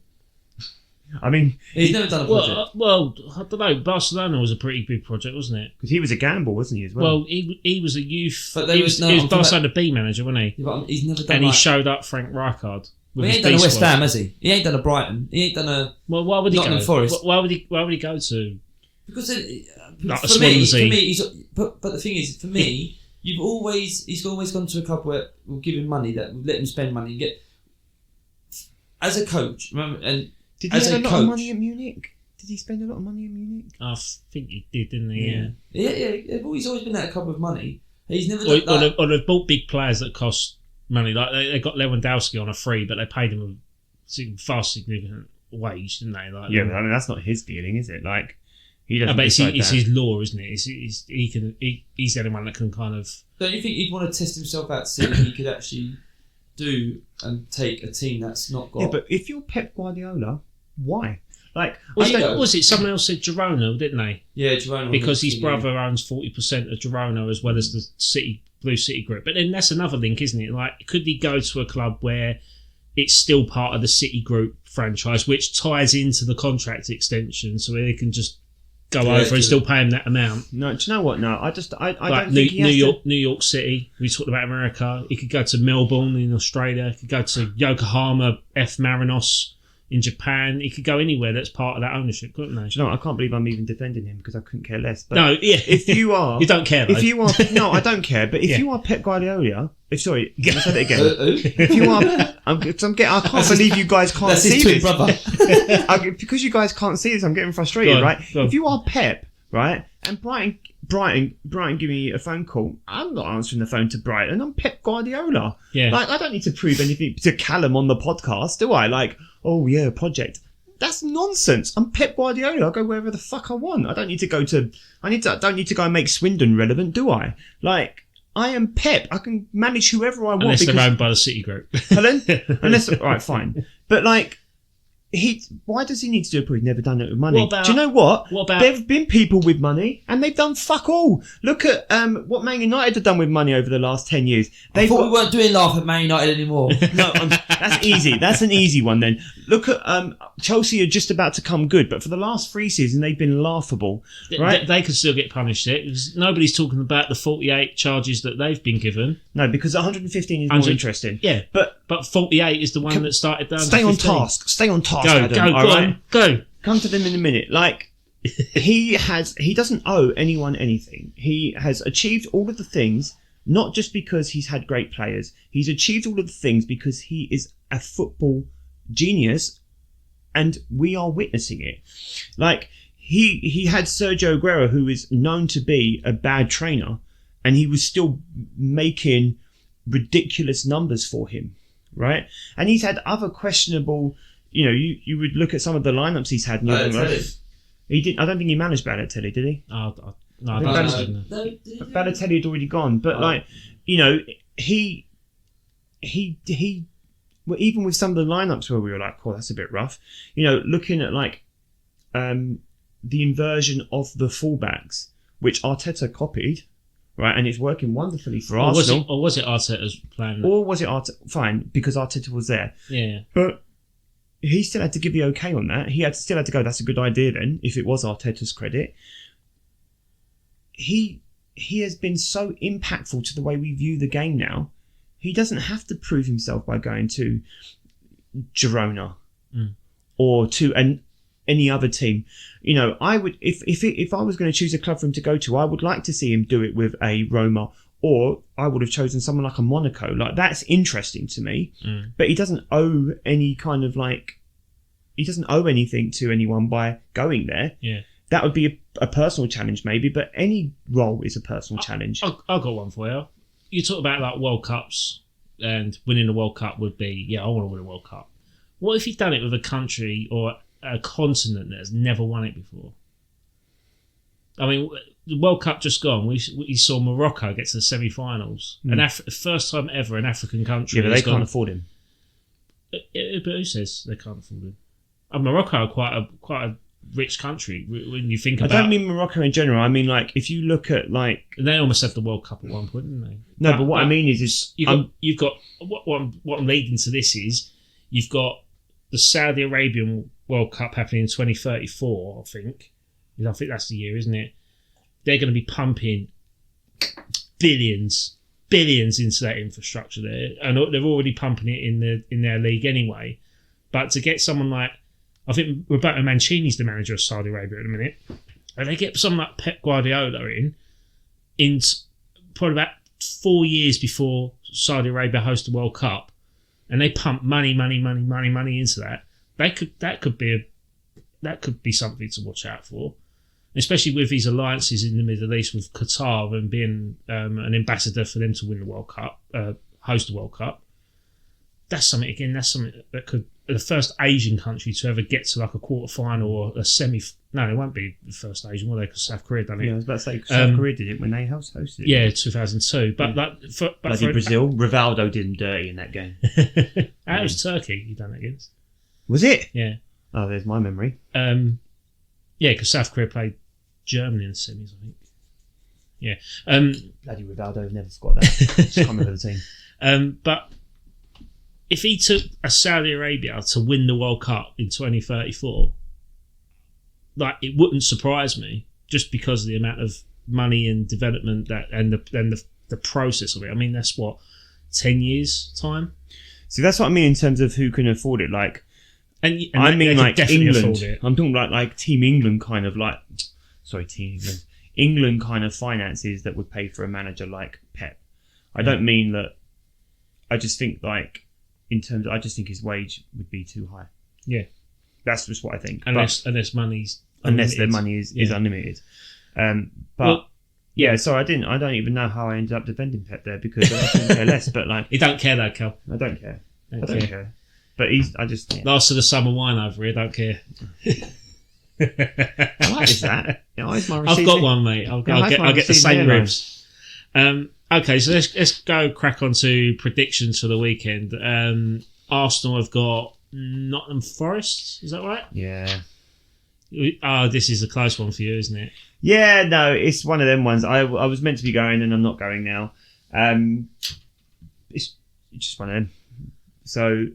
I mean... He's never done a project. Well, I don't know. Barcelona was a pretty big project, wasn't it? Because he was a gamble, wasn't he, as well? Well, he was a youth... But he was Barcelona B manager, wasn't he? Yeah, but he's never done And he showed up Frank Rijkaard. He ain't done a West Ham, has he? He ain't done a Brighton. He ain't done a... Well, why would he Nottingham go? Forest. Why would he go to... Because for me, but the thing is, for me, he's always gone to a club where we'll give him money, that we'll let him spend money and get... As a coach, remember, and did he have a lot of money at Munich? Did he spend a lot of money in Munich? I think he did, didn't he? Yeah. He's always been at a club with money. He's never done that. Or they've bought big players that cost money. Like they got Lewandowski on a free, but they paid him a far significant wage, didn't they? Like, yeah, but I mean that's not his dealing, is it? Like he doesn't. But it's his law, isn't it? He's the only one that can kind of. Don't you think he'd want to test himself out to see if he could actually do and take a team that's not got... Yeah, but if you're Pep Guardiola, why? Like, What was it? Someone else said Girona, didn't they? Yeah, Girona. Because his brother owns 40% of Girona as well as the Blue City Group. But then that's another link, isn't it? Like, could he go to a club where it's still part of the City Group franchise, which ties into the contract extension, so they can just go over and still pay him that amount? No, do you know what? No, I like don't think he has New York City. We talked about America. He could go to Melbourne in Australia. He could go to Yokohama F Marinos in Japan. He could go anywhere that's part of that ownership, couldn't they? Do you know what? I can't believe I'm even defending him because I couldn't care less. But no, yeah. If you are, you don't care. Though. If you are, no, I don't care. But if you are Pep Guardiola, I said it again. If you are, I can't believe you guys can't see this. Brother. Because you guys can't see this, I'm getting frustrated, right? If you are Pep, right, and Brighton give me a phone call, I'm not answering the phone to Brighton. I'm Pep Guardiola. Yeah. Like, I don't need to prove anything to Callum on the podcast, do I? Like, oh yeah, project. That's nonsense. I'm Pep Guardiola. I go wherever the fuck I want. I don't need to go and make Swindon relevant, do I? Like, I am Pep. I can manage whoever I want. Unless they're owned by the City Group. Helen? Alright, fine. But like, why does he need to do it? He's never done it with money. Do you know what? There have been people with money and they've done fuck all. Look at what Man United have done with money over the last 10 years. I thought we weren't doing laugh at Man United anymore. No, that's easy. That's an easy one then. Look at Chelsea are just about to come good, but for the last 3 seasons they've been laughable. Right? They could still get punished. Nobody's talking about the 48 charges that they've been given. No, because 115 is more interesting. Yeah, but 48 is the one that started down. Stay on task. Stay on task. Go. Come to them in a minute. Like, he doesn't owe anyone anything. He has achieved all of the things, not just because he's had great players. He's achieved all of the things because he is a football genius, and we are witnessing it. Like, he had Sergio Aguero, who is known to be a bad trainer, and he was still making ridiculous numbers for him, right? And he's had other questionable. You know, you would look at some of the lineups he's had. He didn't. I don't think he managed Balotelli, did he? No, Balotelli had already gone. But like, you know, he. Well, even with some of the lineups where we were like, "Oh, that's a bit rough." You know, looking at like, the inversion of the fullbacks, which Arteta copied, right, and it's working wonderfully for Arsenal. Or was it Arteta's plan? Or was it Arteta? Fine, because Arteta was there. Yeah, but. He still had to give the okay on that. He still had to go, that's a good idea then, if it was Arteta's credit. He has been so impactful to the way we view the game now. He doesn't have to prove himself by going to Girona or to any other team. You know, I would, if I was going to choose a club for him to go to, I would like to see him do it with a Roma, or I would have chosen someone like a Monaco. Like, that's interesting to me. But he doesn't owe any kind of like... He doesn't owe anything to anyone by going there. Yeah. That would be a personal challenge maybe, but any role is a personal challenge. I've got one for you. You talk about like World Cups, and winning the World Cup would be, I want to win a World Cup. What if you've done it with a country or a continent that has never won it before? I mean... The World Cup just gone. We saw Morocco get to the semi-finals, and first time ever an African country. Yeah, but they can't afford him. But who says they can't afford him? Morocco are quite a rich country when you think about. I don't mean Morocco in general. I mean, like, if you look at like they almost had the World Cup at one point, didn't they? No, but what I mean is you've got what I'm leading to this is you've got the Saudi Arabian World Cup happening in 2034. I think that's the year, isn't it? They're going to be pumping billions into that infrastructure there, and they're already pumping it in their league anyway. But to get someone like, I think Roberto Mancini's the manager of Saudi Arabia at the minute, and they get someone like Pep Guardiola in probably about 4 years before Saudi Arabia hosts the World Cup, and they pump money into that. That could be something to watch out for. Especially with these alliances in the Middle East with Qatar and being an ambassador for them to win the World Cup, host the World Cup. That's something that could, the first Asian country to ever get to like a quarter-final or a semi... No, it won't be the first Asian, will they? Because South Korea done it. Yeah, I was about to say, South Korea did it when they hosted it. Yeah, 2002. But Bloody Brazil. Rivaldo did him dirty in that game. That was Turkey you done it against. Was it? Yeah. Oh, there's my memory. Yeah, because South Korea played Germany in the semis, I think. Yeah. Bloody Rivaldo, never forgot that. Just can't remember the team. But if he took a Saudi Arabia to win the World Cup in 2034, like, it wouldn't surprise me, just because of the amount of money and development and the process of it. I mean, that's what, 10 years time. See, that's what I mean in terms of who can afford it. Like, and I mean, like England. It. I'm talking about like Team England kind of like. Sorry, Team England. England kind of finances that would pay for a manager like Pep. I don't mean that. I just think like in terms. I just think his wage would be too high. Yeah, that's just what I think. Unless money's unless their money is unlimited. But well, yeah. So I don't even know how I ended up defending Pep there because I couldn't care less. But like, you don't care though, Cal. I don't care. I don't care. But I just last of the summer wine over here. Don't care. What is that? I've got one, mate. I'll get the same ribs. Okay, so let's go crack on to predictions for the weekend. Arsenal have got Nottingham Forest. Is that right? Yeah. Oh, this is a close one for you, isn't it? Yeah, no, it's one of them ones. I was meant to be going and I'm not going now. It's just one of them. So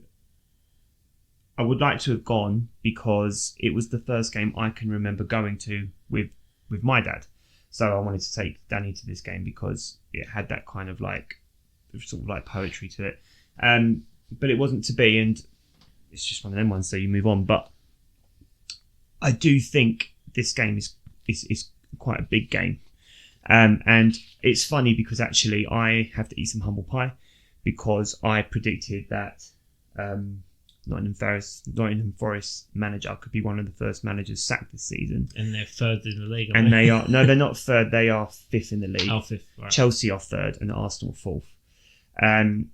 I would like to have gone because it was the first game I can remember going to with my dad. So I wanted to take Danny to this game because it had that kind of like sort of like poetry to it. But it wasn't to be, and it's just one of them ones, so you move on. But I do think this game is quite a big game. And it's funny because actually I have to eat some humble pie because I predicted that Nottingham Forest manager could be one of the first managers sacked this season. And they're third in the league, and they are they're not third, they are fifth in the league. Oh, fifth, right. Chelsea are third and Arsenal fourth. And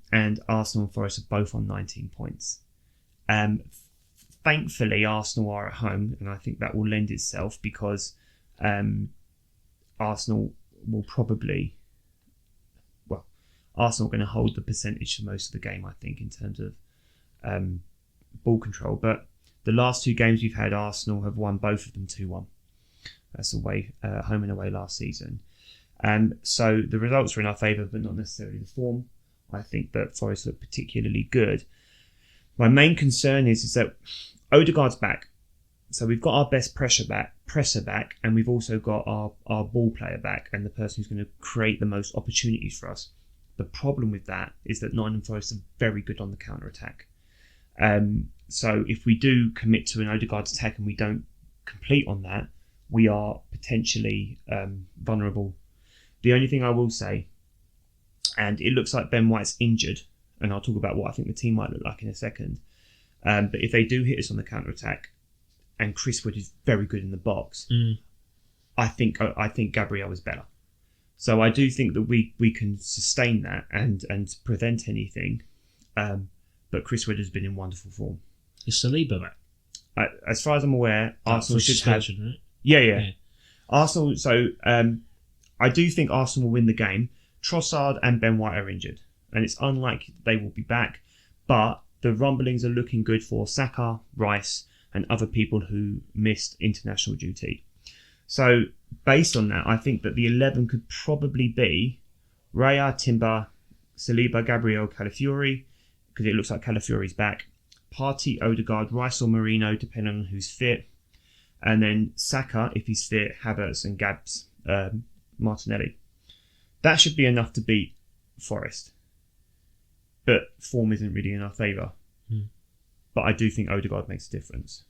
Arsenal and Forest are both on 19 points. Thankfully, Arsenal are at home, and I think that will lend itself because Arsenal will probably... Well, Arsenal are going to hold the percentage for most of the game, I think, in terms of ball control. But the last two games we've had, Arsenal have won both of them 2-1. That's away, home and away last season. So the results are in our favour, but not necessarily the form. I think that Forest look particularly good. My main concern is that Odegaard's back. So we've got our best presser back, and we've also got our ball player back, and the person who's going to create the most opportunities for us. The problem with that is that Nottingham Forest are very good on the counter-attack. So if we do commit to an Odegaard attack and we don't complete on that, we are potentially vulnerable. The only thing I will say, and it looks like Ben White's injured, and I'll talk about what I think the team might look like in a second. But if they do hit us on the counter-attack, and Chris Wood is very good in the box, I think Gabriel is better. So I do think that we can sustain that and prevent anything. But Chris Wood has been in wonderful form. Is Saliba back? As far as I'm aware, Arsenal should have... Right? Yeah. Arsenal. So I do think Arsenal will win the game. Trossard and Ben White are injured, and it's unlikely they will be back. But the rumblings are looking good for Saka, Rice, and other people who missed international duty. So based on that, I think that the 11 could probably be Raya, Timber, Saliba, Gabriel, Calafiori, because it looks like Calafiori's back. Partey, Odegaard, Rice or Marino, depending on who's fit. And then Saka, if he's fit, Havertz and Gabs, Martinelli. That should be enough to beat Forest. But form isn't really in our favour. But I do think Odegaard makes a difference.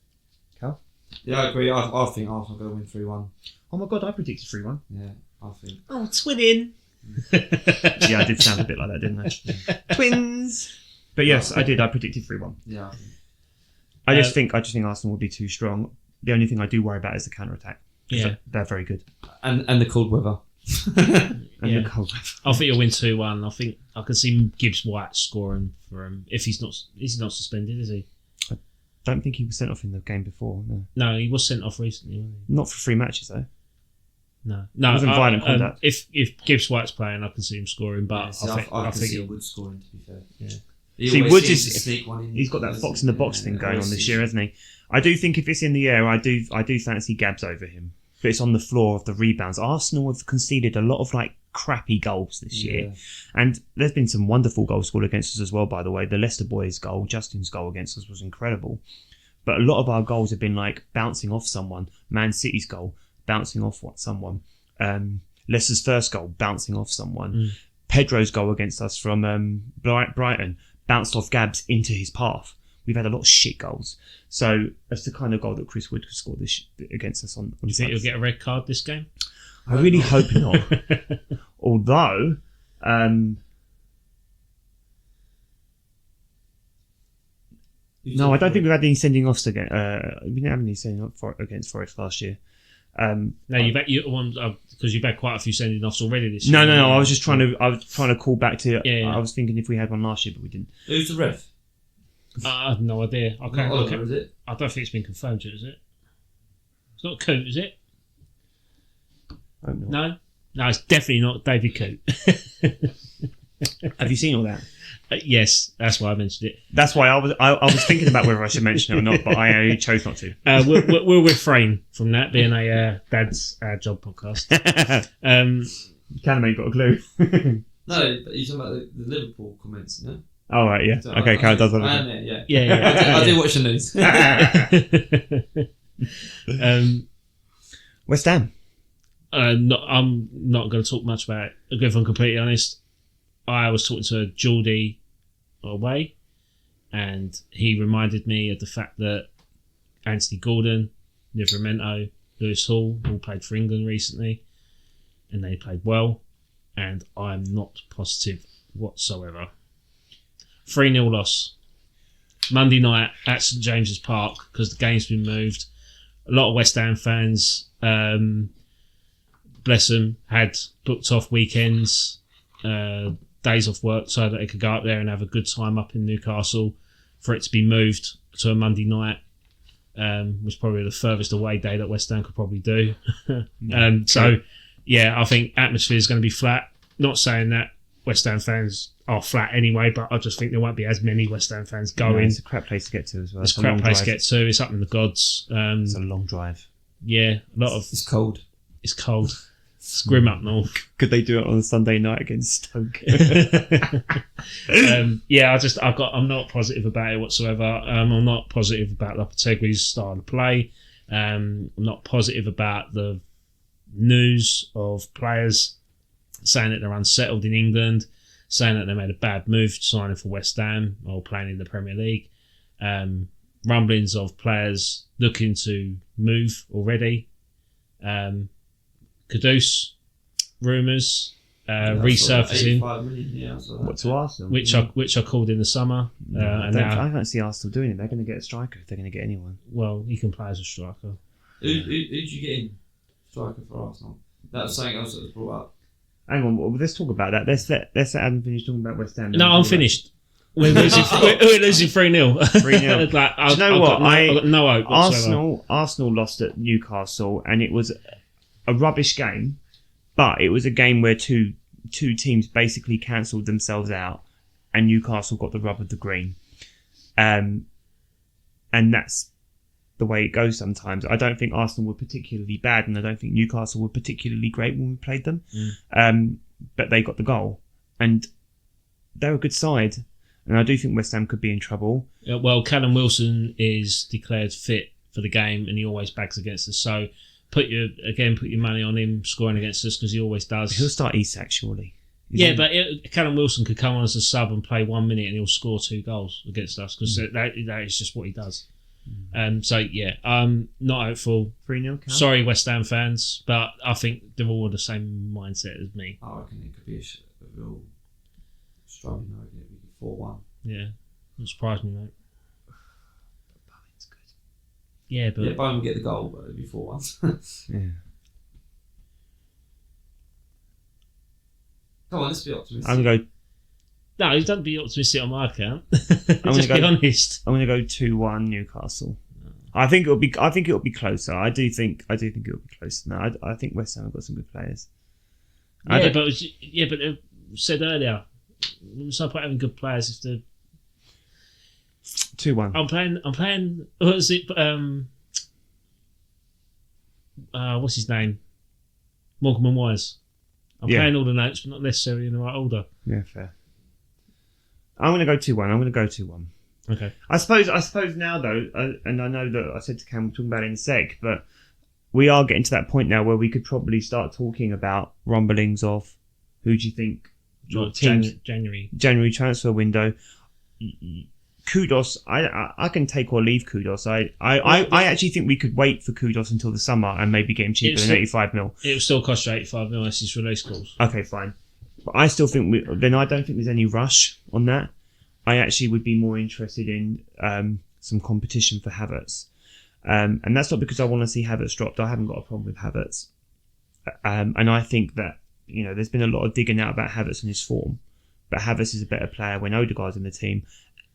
Cal? Yeah, I agree. I think Arsenal are going to win 3-1. Oh my God, I predicted 3-1. Yeah, I think. Oh, twinning. Yeah, I did sound a bit like that, didn't I? Twins! But yes, I did. I predicted 3-1. Yeah. I just think Arsenal will be too strong. The only thing I do worry about is the counter-attack. Yeah. They're very good. And the cold weather. The cold weather. I think you'll win 2-1. I think I can see Gibbs White scoring for him. If he's not suspended, is he? I don't think he was sent off in the game before. No, he was sent off recently, wasn't he? Not for 3 matches though. No. It wasn't violent conduct. If Gibbs White's playing, I can see him scoring. But I think he would scoring. To be fair. Yeah. See, always Woods seems to is sneak one in. he's got that fox in the box thing going on always this seems- year, hasn't he? I do think if it's in the air, I do fancy Gabs over him. But it's on the floor of the rebounds. Arsenal have conceded a lot of like crappy goals this year, and there's been some wonderful goals scored against us as well. By the way, the Leicester boys' goal, Justin's goal against us was incredible. But a lot of our goals have been like bouncing off someone. Man City's goal, bouncing off someone. Leicester's first goal, bouncing off someone. Pedro's goal against us from Brighton, bounced off Gabs into his path. We've had a lot of shit goals. So that's the kind of goal that Chris Wood could score against us on. You think he'll get a red card this game? I really hope not. Although, no, I don't think we've had any sending offs again. We didn't have any sending off against Forest last year. No, because you've had quite a few sending offs already this year. No. I was just trying to call back to. Yeah. I was thinking if we had one last year, but we didn't. Who's the ref? I have no idea. Not Oliver, is it? I don't think it's been confirmed yet, is it? It's not Coote, is it? I don't know. No, it's definitely not David Coote. Have you seen all that? Yes, that's why I mentioned it. That's why I was thinking about whether I should mention it or not, but I chose not to. We'll refrain from that being a dad's job podcast. Callum ain't got a clue. No, but you're talking about the Liverpool comments, no? Oh, right, yeah. So Okay, Callum does I that. am there, Yeah. I do watch the news. West Ham. I'm not going to talk much about it. If I'm completely honest, I was talking to Geordie away, and he reminded me of the fact that Anthony Gordon, Livramento, Lewis Hall all played for England recently, and they played well, and I'm not positive whatsoever. 3-0 loss. Monday night at St James's Park, because the game's been moved. A lot of West Ham fans, bless them, had booked off weekends, days off work so that they could go up there and have a good time up in Newcastle. For it to be moved to a Monday night was probably the furthest away day that West Ham could probably do. So, yeah, I think atmosphere is going to be flat. Not saying that West Ham fans are flat anyway, but I just think there won't be as many West Ham fans going. No, it's a crap place to get to as well. It's a crap place to get to. It's up in the gods. It's a long drive. Yeah, a lot of... It's cold. It's cold. It's grim up north. Could they do it on a Sunday night against Stoke? Yeah, I'm not positive about it whatsoever. I'm not positive about Lopetegui's style of play. I'm not positive about the news of players saying that they're unsettled in England, saying that they made a bad move signing for West Ham or playing in the Premier League. Rumblings of players looking to move already. Kudus rumours resurfacing, 85 million, yeah, What, to Arsenal? which I called in the summer. I And now, don't see Arsenal doing it. They're going to get a striker if they're going to get anyone. well, he can play as a striker. Who'd you get in? Striker for Arsenal. That was something else that was brought up. Hang on, well, let's talk about that. Let's let Adam finish talking about West Ham. No, I'm finished. We're losing 3-0. 3-0. Like, Do you know what? I've got no hope whatsoever. Arsenal lost at Newcastle, and it was a rubbish game, but it was a game where two teams basically cancelled themselves out, and Newcastle got the rub of the green. And that's the way it goes sometimes. I don't think Arsenal were particularly bad, and I don't think Newcastle were particularly great when we played them. But they got the goal, and they're a good side. And I do think West Ham could be in trouble. Well, Callum Wilson is declared fit for the game, and he always bags against us. So put your money on him scoring against us, because he always does. He'll start Isak, surely. But Callum Wilson could come on as a sub and play 1 minute, and he'll score 2 goals against us, because that is just what he does. So yeah, I'm not hopeful. 3-0. Sorry, West Ham fans, but I think they're all the same mindset as me. I reckon it could be a real strong. I reckon it would be 4-1. Yeah, doesn't surprise me, mate. Bowen's good. Yeah, but Yeah, Bowen would get the goal, but it'd be 4-1. Yeah. Come on, let's be optimistic. I'm gonna go. no, don't be optimistic on my account. gonna Just go- be honest. I'm gonna go 2-1 Newcastle. I think it'll be closer. I do think it'll be closer. No, I think West Ham have got some good players. But said earlier, what's the point having good players if 2-1. I'm playing. What is it? What's his name? Morecambe and Wise. I'm playing all the notes, but not necessarily in the right order. Yeah, fair. I'm going to go 2-1. Okay. I suppose now though, and I know that I said to Cam, we're talking about it in a sec, but we are getting to that point now where we could probably start talking about rumblings of who do you think January transfer window. Kudos, I can take or leave Kudos. I actually think we could wait for Kudos until the summer and maybe get him cheaper than 85 mil. It will still cost you 85 mil as his release clause. Okay, fine. But I still think I don't think there's any rush on that. I actually would be more interested in some competition for Havertz. And that's not because I want to see Havertz dropped. I haven't got a problem with Havertz. And I think that, there's been a lot of digging out about Havertz and his form. But Havertz is a better player when Odegaard's in the team.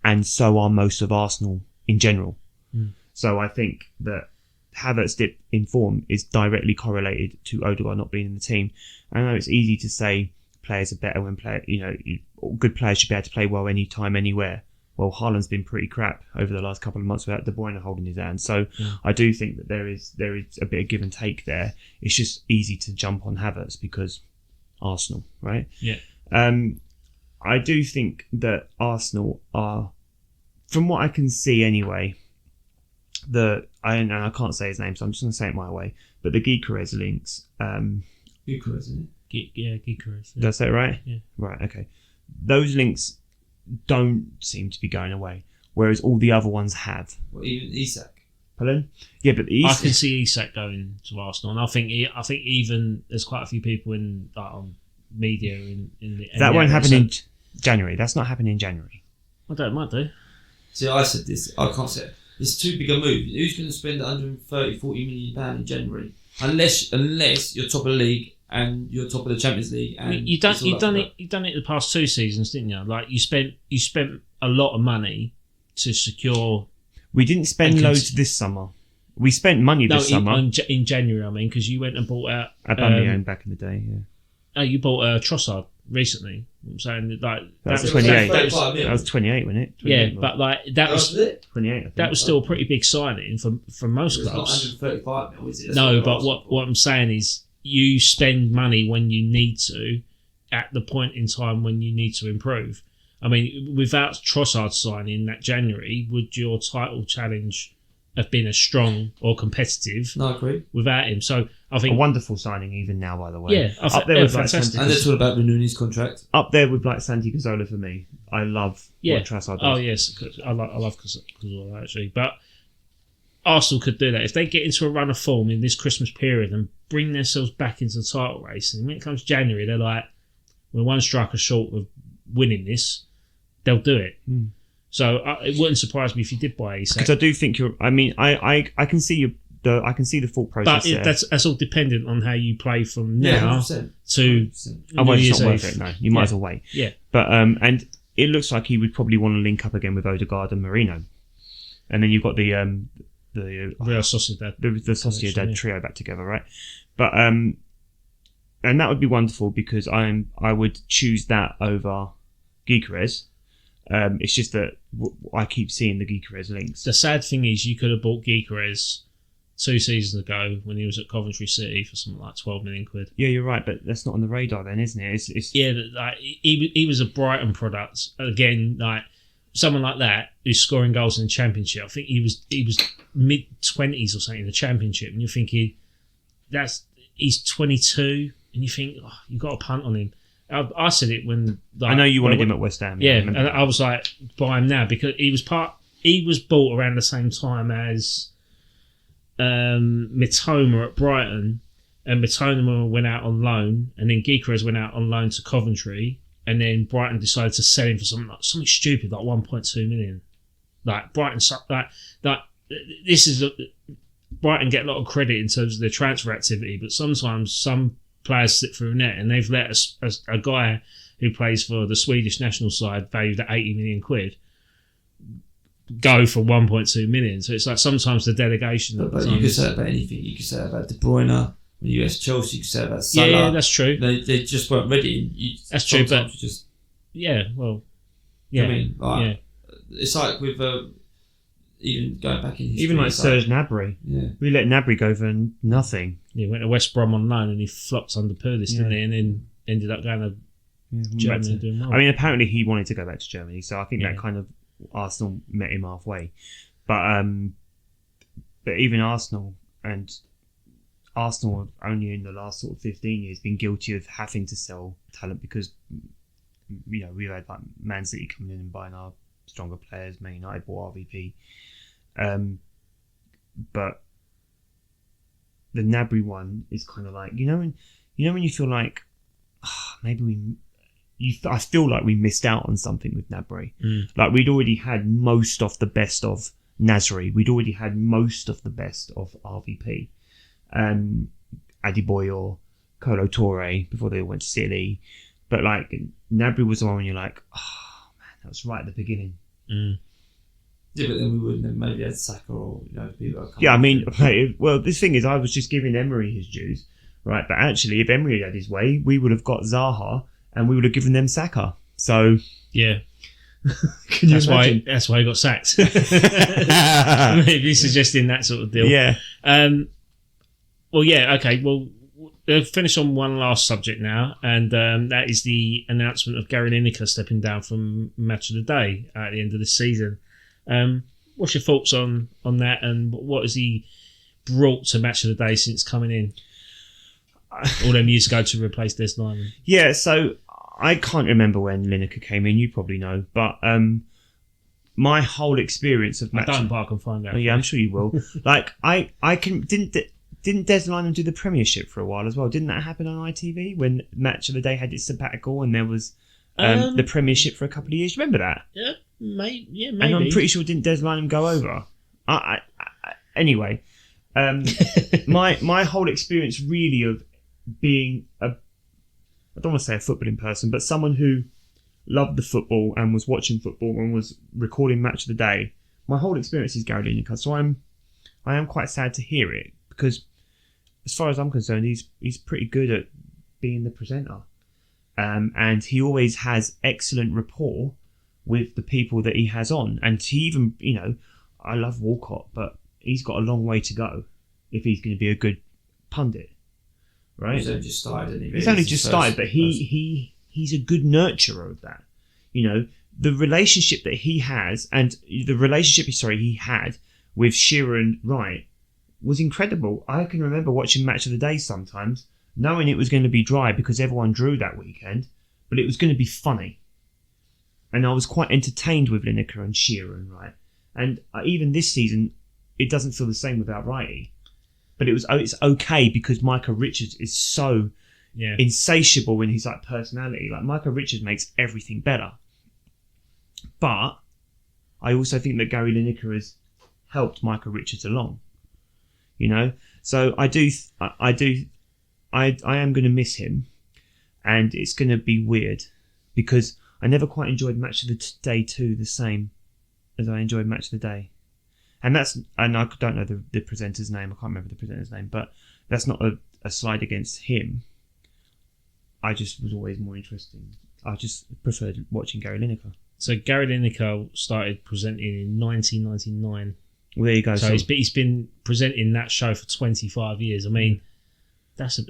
And so are most of Arsenal in general. Mm. So I think that Havertz's dip in form is directly correlated to Odegaard not being in the team. I know it's easy to say players are better when good players should be able to play well anytime, anywhere. Well, Haaland's been pretty crap over the last couple of months without De Bruyne holding his hand. So I do think that there is a bit of give and take there. It's just easy to jump on Havertz because Arsenal, right? Yeah. I do think that Arsenal are, from what I can see anyway, and I can't say his name, so I'm just going to say it my way, but the Gyökeres links. Gyökeres, isn't it? Gyökeres. Did I say it right? Yeah. Right, okay. Those links don't seem to be going away, whereas all the other ones have. Well, even Isak. Pardon? Yeah, but I can see Isak going to Arsenal, and I think even there's quite a few people in media in the that won't happen in January. That's not happening in January. I don't might do. See, I said this. I can't say it. It's too big a move. Who's going to spend 130, 40 million pounds in January? Unless you're top of the league and you're top of the Champions League. And you've done it the past 2 seasons, didn't you? Like you spent a lot of money to secure. We didn't spend loads this summer. We spent money this summer. In January, I mean, because you went and bought out Aubameyang back in the day. Yeah. Oh, you bought Trossard recently. I'm saying that was 28. That was 28, wasn't it? Yeah, but that was 28. I think. That was still a pretty big signing for most clubs. It's not 135 mil, is it? No, but what I'm saying is you spend money when you need to, at the point in time when you need to improve. I mean, without Trossard signing that January, would your title challenge have been as strong or competitive? No, I agree. Without him, so I think a wonderful signing even now, by the way. Yeah, up there with fantastic. And they're talking about renewing his contract. Up there with Santi Cazorla for me. I love what Trossard does. Oh yes, I love Cazorla actually. But Arsenal could do that if they get into a run of form in this Christmas period and bring themselves back into the title race. And when it comes January, they're like, we're one striker short of winning this. They'll do it. Mm. So it wouldn't surprise me if you did buy Isak. Because I do think you're. I mean, I can see I can see the thought process. But that's all dependent on how you play from now 100%. to. 100%. Otherwise, it's not worth it. No, you might as well wait. Yeah. But and it looks like he would probably want to link up again with Odegaard and Marino, and then you've got the Real Sociedad, the Sociedad trio back together, right? But and that would be wonderful because I would choose that over Gyökeres. It's just that I keep seeing the Gyökeres links. The sad thing is you could have bought Gyökeres 2 seasons ago when he was at Coventry City for something like 12 million quid. Yeah, you're right, but that's not on the radar then, isn't it? It's yeah, like he was a Brighton product. Again, like someone like that who's scoring goals in the Championship. I think he was mid-20s or something in the Championship, and you're thinking he's 22, and you think you've got to punt on him. I said it when I know you wanted him at West Ham. Yeah, and I was like, buy him now because he was bought around the same time as Mitoma at Brighton, and Mitoma went out on loan, and then Gyökeres went out on loan to Coventry, and then Brighton decided to sell him for something stupid like 1.2 million. Like Brighton, like this is Brighton get a lot of credit in terms of their transfer activity, but sometimes some players slip through the net, and they've let a guy who plays for the Swedish national side valued at 80 million quid go for 1.2 million. So it's like sometimes the delegation. But you could say that about anything. You could say that about De Bruyne. When you asked Chelsea, you could say that about Salah. Yeah, that's true. They just weren't ready. That's true, but just yeah, well, yeah. I mean, it's like with even going back in history. Even like Serge Gnabry. Yeah. We let Gnabry go for nothing. He went to West Brom on loan and he flopped under Pulis, didn't he? And then ended up going to Germany and doing well. I mean, apparently he wanted to go back to Germany, so I think Yeah. that kind of Arsenal met him halfway. But even Arsenal have only in the last sort of 15 years been guilty of having to sell talent because we've had like Man City coming in and buying our stronger players. Man United bought RVP, but the Gnabry one is kind of like when you feel like I feel like we missed out on something with Gnabry. Like we'd already had most of the best of Nasri. We'd already had most of the best of RVP. Adebayor, Kolo Touré before they all went to City. But like Gnabry was the one when you're like, oh man, that was right at the beginning. Yeah, but then we wouldn't have maybe had Saka or people. Yeah, I mean, well, this thing is, I was just giving Emery his dues, right? But actually, if Emery had his way, we would have got Zaha and we would have given them Saka. So yeah. Can you imagine? That's why he got sacked. Maybe suggesting that sort of deal. Yeah. Well, yeah. Okay. Well, we'll finish on one last subject now, and that is the announcement of Gary Lineker stepping down from Match of the Day at the end of the season. What's your thoughts on that, and what has he brought to Match of the Day since coming in all them years ago to replace Des Lyman? Yeah. So I can't remember when Lineker came in. You probably know, but my whole experience of Match. I don't, but I can find out. Oh, yeah, I'm sure you will. Like didn't Des Lyman do the Premiership for a while as well? Didn't that happen on ITV when Match of the Day had its sabbatical and there was the Premiership for a couple of years? Do you remember that? Yeah, maybe. And I'm pretty sure didn't Des Lyman go over? Anyway, my whole experience really of being I don't want to say a footballing person, but someone who loved the football and was watching football and was recording Match of the Day. My whole experience is Gary Lineker, so I am quite sad to hear it because, as far as I'm concerned, he's pretty good at being the presenter, and he always has excellent rapport with the people that he has on. And he even, I love Walcott, but he's got a long way to go if he's going to be a good pundit. Right? He's only just started, He's only just started, but he's a good nurturer of that. The relationship that he has, and the relationship he had with Shearer and Wright was incredible. I can remember watching Match of the Day sometimes, knowing it was going to be dry because everyone drew that weekend, but it was going to be funny. And I was quite entertained with Lineker and Shearer and Wright. And even this season, it doesn't feel the same without Wrighty. But it's okay because Micah Richards is so insatiable in his personality. Like Micah Richards makes everything better. But I also think that Gary Lineker has helped Micah Richards along. So I am going to miss him, and it's going to be weird because I never quite enjoyed Match of the Day 2 the same as I enjoyed Match of the Day. And I don't know the presenter's name. I can't remember the presenter's name, but that's not a slide against him. I just was always more interesting. I just preferred watching Gary Lineker. So Gary Lineker started presenting in 1999. Well, there you go. So he's been presenting that show for 25 years. I mean, that's a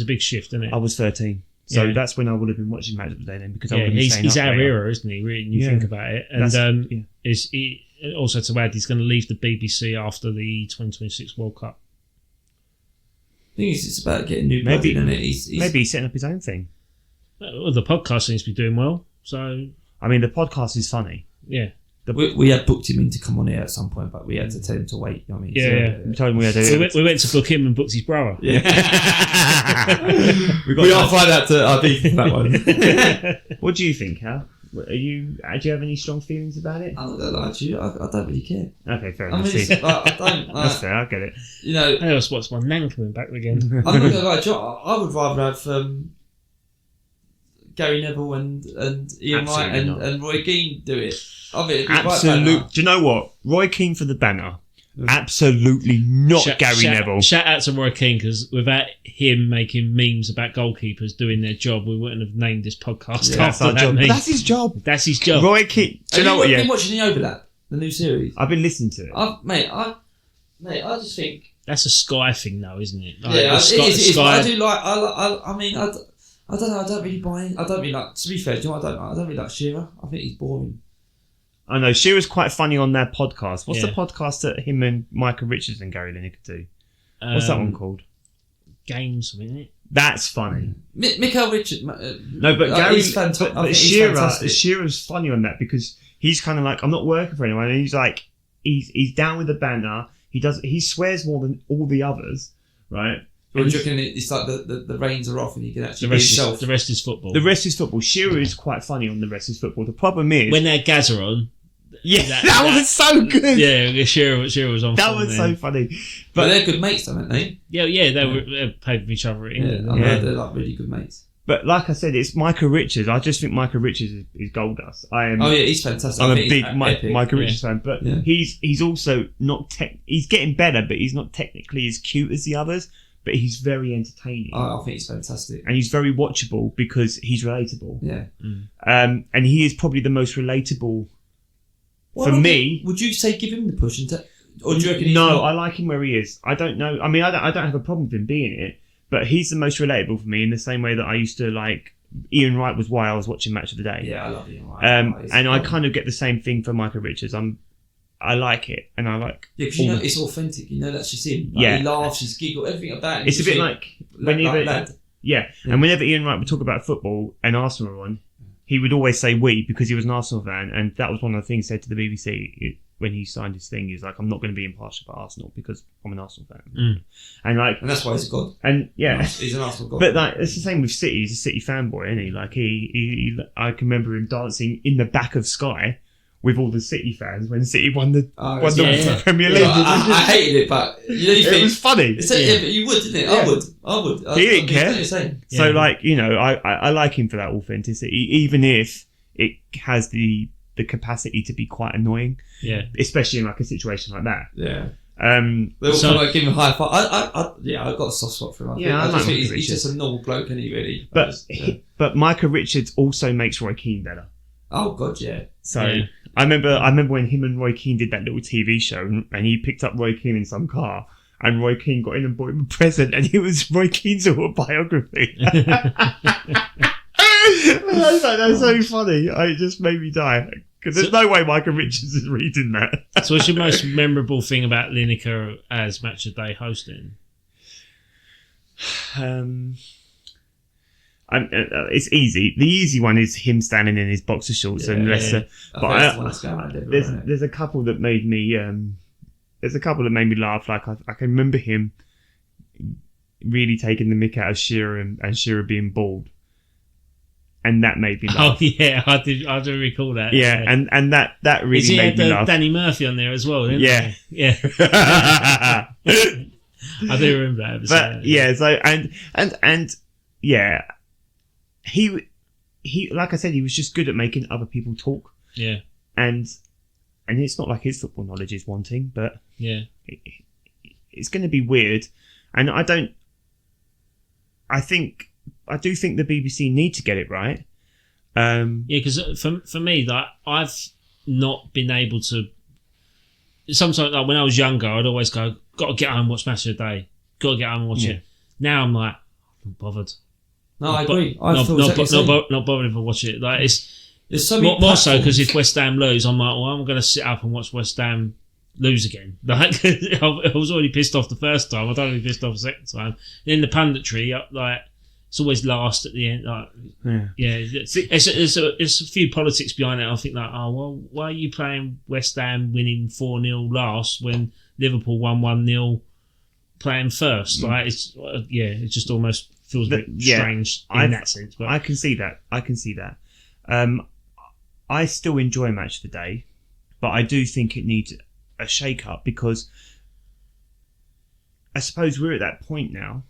big shift, isn't it? I was 13. So that's when I would have been watching Match of the Day then, because I would have been he's out of era, isn't he? Really, you think about it, and also to add, he's going to leave the BBC after the 2026 World Cup. I think it's about getting new blood in, isn't it? Maybe he's setting up his own thing. Well, the podcast seems to be doing well, so I mean, the podcast is funny. Yeah. We had booked him in to come on here at some point, but we had to tell him to wait. You know what I mean? Yeah. Told him we had to we went to book him and booked his brother. Yeah. we are find out to our beef that one. What do you think, Hal? Do you have any strong feelings about it? I'm not gonna lie to you. I don't really care. Okay, fair I enough. mean, I don't. That's fair. I get it. I just watched my nan coming back again. I'm not gonna lie to you. I would rather have Gary Neville and Ian Wright and Roy Keane do it. I mean, absolutely. Do you know what? Roy Keane for the banner. Absolutely not Gary Neville. Shout out to Roy Keane, because without him making memes about goalkeepers doing their job, we wouldn't have named this podcast after that. That's his job. That's his job. Roy Keane. Do you know what? Have you been watching the overlap? The new series. I've been listening to it. I just think That's a Sky thing, though, isn't it? Like, it is. But Sky. I do like. I mean, I don't know. I don't really buy in. I don't really like. To be fair, do you know what I don't like? I don't really like Shearer. I think he's boring. I know Shearer's quite funny on their podcast. What's Yeah. the podcast that him and Micah Richards and Gary Lineker do? What's that one called? Games, isn't it? That's funny. Michael Richards. No, but Gary, he's fantastic. but Shearer's funny on that because he's kind of like, I'm not working for anyone, and he's like, he's down with the banner. He swears more than all the others, right? I'm joking. It's like the reins are off and he can actually The be rest, himself. is, the rest is football. The rest is football. Shearer is quite funny on the rest is football. The problem is When they're Gazza on, that was so good. yeah, Shearer was on. That form was then. so funny. But they're good mates, aren't they? Yeah, they played with each other at England. I Yeah. know they're like really good mates. But like I said, it's Micah Richards. I just think Micah Richards is gold dust. He's fantastic. I'm I a think big he's Micah epic. Richards fan, but Yeah. he's also not he's getting better, but he's not technically as cute as the others. But he's very entertaining, I think he's fantastic. and he's very watchable because he's relatable. Yeah. And he is probably the most relatable for me. Would you say give him the push or do you reckon he's No, not? I like him where he is. I don't know. I mean, I don't have a problem with him being it, but he's the most relatable for me in the same way that I used to like Ian Wright was why I was watching Match of the Day. Yeah, I love him. And I kind of get the same thing for Micah Richards. I like it, and I like. Yeah, because you know it's authentic. You know that's just him. Like, Yeah. he laughs, he's giggle, everything about him. It's a bit like whenever, lad. yeah. And whenever Ian Wright would talk about football and Arsenal were on, he would always say "we" because he was an Arsenal fan, and that was one of the things he said to the BBC when he signed his thing. He was like, "I'm not going to be impartial about Arsenal because I'm an Arsenal fan," and like, And that's why he's a god. and yeah. He's an Arsenal god. But like it's the same with City. He's a City fanboy, isn't he? Like he I can remember him dancing in the back of Sky with all the City fans when City won the yeah. Premier Yeah, League. I hated it, but you know, you It think was funny. yeah, but you would, didn't it? Yeah. I would. He didn't care. The same. So Yeah. like I like him for that authenticity, even if it has the capacity to be quite annoying, Yeah. especially in like a situation like that. Yeah. They all So- kind of like give him a high five. I've got a soft spot for him. Yeah, I I just like think Micah he's just Richards. a normal bloke, isn't he? Really. But Micah Richards also makes Roy Keane better. Oh god, yeah. So Yeah. I remember when him and Roy Keane did that little TV show, and he picked up Roy Keane in some car, and Roy Keane got in and bought him a present, and it was Roy Keane's autobiography. I was like, that's so funny. It just made me die because there's no way Micah Richards is reading that. So, what's your most memorable thing about Lineker as Match of the Day hosting? It's easy. The easy one is him standing in his boxer shorts and Leicester. But there's a couple that made me laugh. Like I can remember him really taking the mick out of Shearer and Shearer being bald, and that made me laugh. Oh yeah, I do recall that. Yeah, and that really made me laugh. Danny Murphy on there as well, didn't Yeah. he? Yeah. I do remember that episode. But yeah, so and yeah, he like I said, he was just good at making other people talk. Yeah. And it's not like his football knowledge is wanting, but Yeah. it's going to be weird. And I do think the BBC need to get it right. Yeah, because for me, like I've not been able to. Sometimes, like when I was younger, I'd always go, "Got to get home and watch Match of the Day. Got to get home and watch it." Now I'm like, I'm not bothered. No, I agree. Not bothered if I watch it. Like There's so many more so platforms. because if West Ham lose, I'm like, well, I'm going to sit up and watch West Ham lose again. Like I was already pissed off the first time. I don't want to be pissed off the second time. Then the punditry, like it's always last at the end. Like it's a few politics behind it. I think like, oh well, why are you playing West Ham winning 4-0 last when Liverpool won 1-0 playing first? Like it just almost feels a bit strange in that sense. But I can see that. I still enjoy Match of the Day, but I do think it needs a shake-up because I suppose we're at that point now,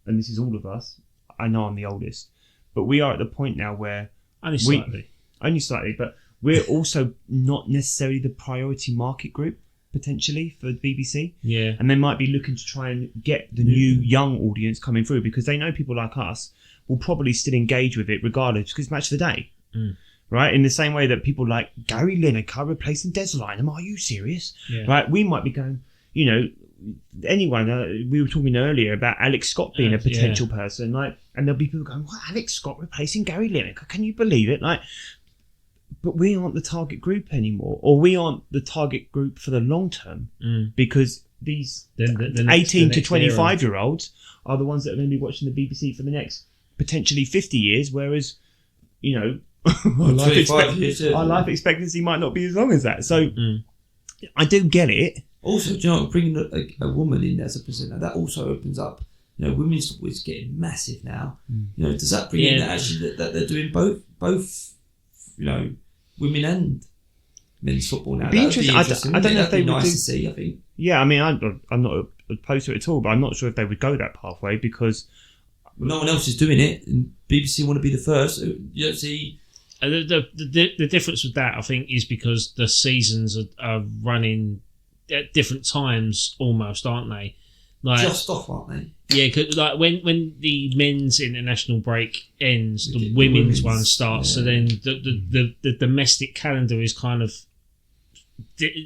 and this is all of us. I know I'm the oldest, but we are at the point now where only slightly, but we're also not necessarily the priority market group potentially for the BBC. Yeah. And they might be looking to try and get the new young audience coming through because they know people like us will probably still engage with it regardless because it's Match of the Day. right? In the same way that people like Gary Lineker replacing Des Lynam. Are you serious? Yeah. Right? We might be going, anyone. We were talking earlier about Alex Scott being a potential person, like, and there'll be people going, "What? Alex Scott replacing Gary Lineker? Can you believe it?" Like, but we aren't the target group anymore, or we aren't the target group for the long term because these the 18 to 25-year-olds are the ones that are going to be watching the BBC for the next potentially 50 years, whereas, our life expectancy might not be as long as that. So I do get it. Also, bringing a woman in as a presenter, that also opens up. Women's football is getting massive now. Does that bring in that actually that they're doing both women and men's football now? It'd be interesting. I don't know if they would nice to see. I think. Yeah, I mean, I'm not opposed to it at all, but I'm not sure if they would go that pathway because no one else is doing it, and BBC want to be the first. You don't see. The difference with that, I think, is because the seasons are running at different times, almost, aren't they? Like, just off, aren't they? Yeah, cause like when the men's international break ends, the women's one starts. Yeah. So then the domestic calendar is kind of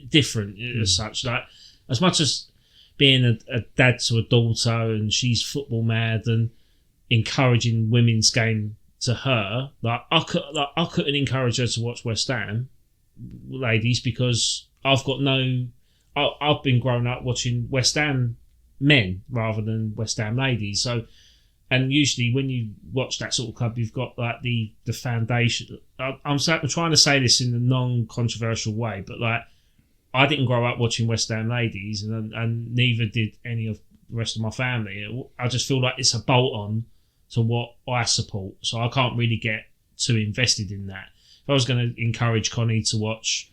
different as such. Like, as much as being a dad to a daughter and she's football mad and encouraging women's game to her, I couldn't encourage her to watch West Ham ladies because I've been growing up watching West Ham men rather than West Ham ladies. So, and usually when you watch that sort of club, you've got like the foundation. I'm trying to say this in a non-controversial way, but like, I didn't grow up watching West Ham ladies, and neither did any of the rest of my family. I just feel like it's a bolt on to what I support, so I can't really get too invested in that. If I was going to encourage Connie to watch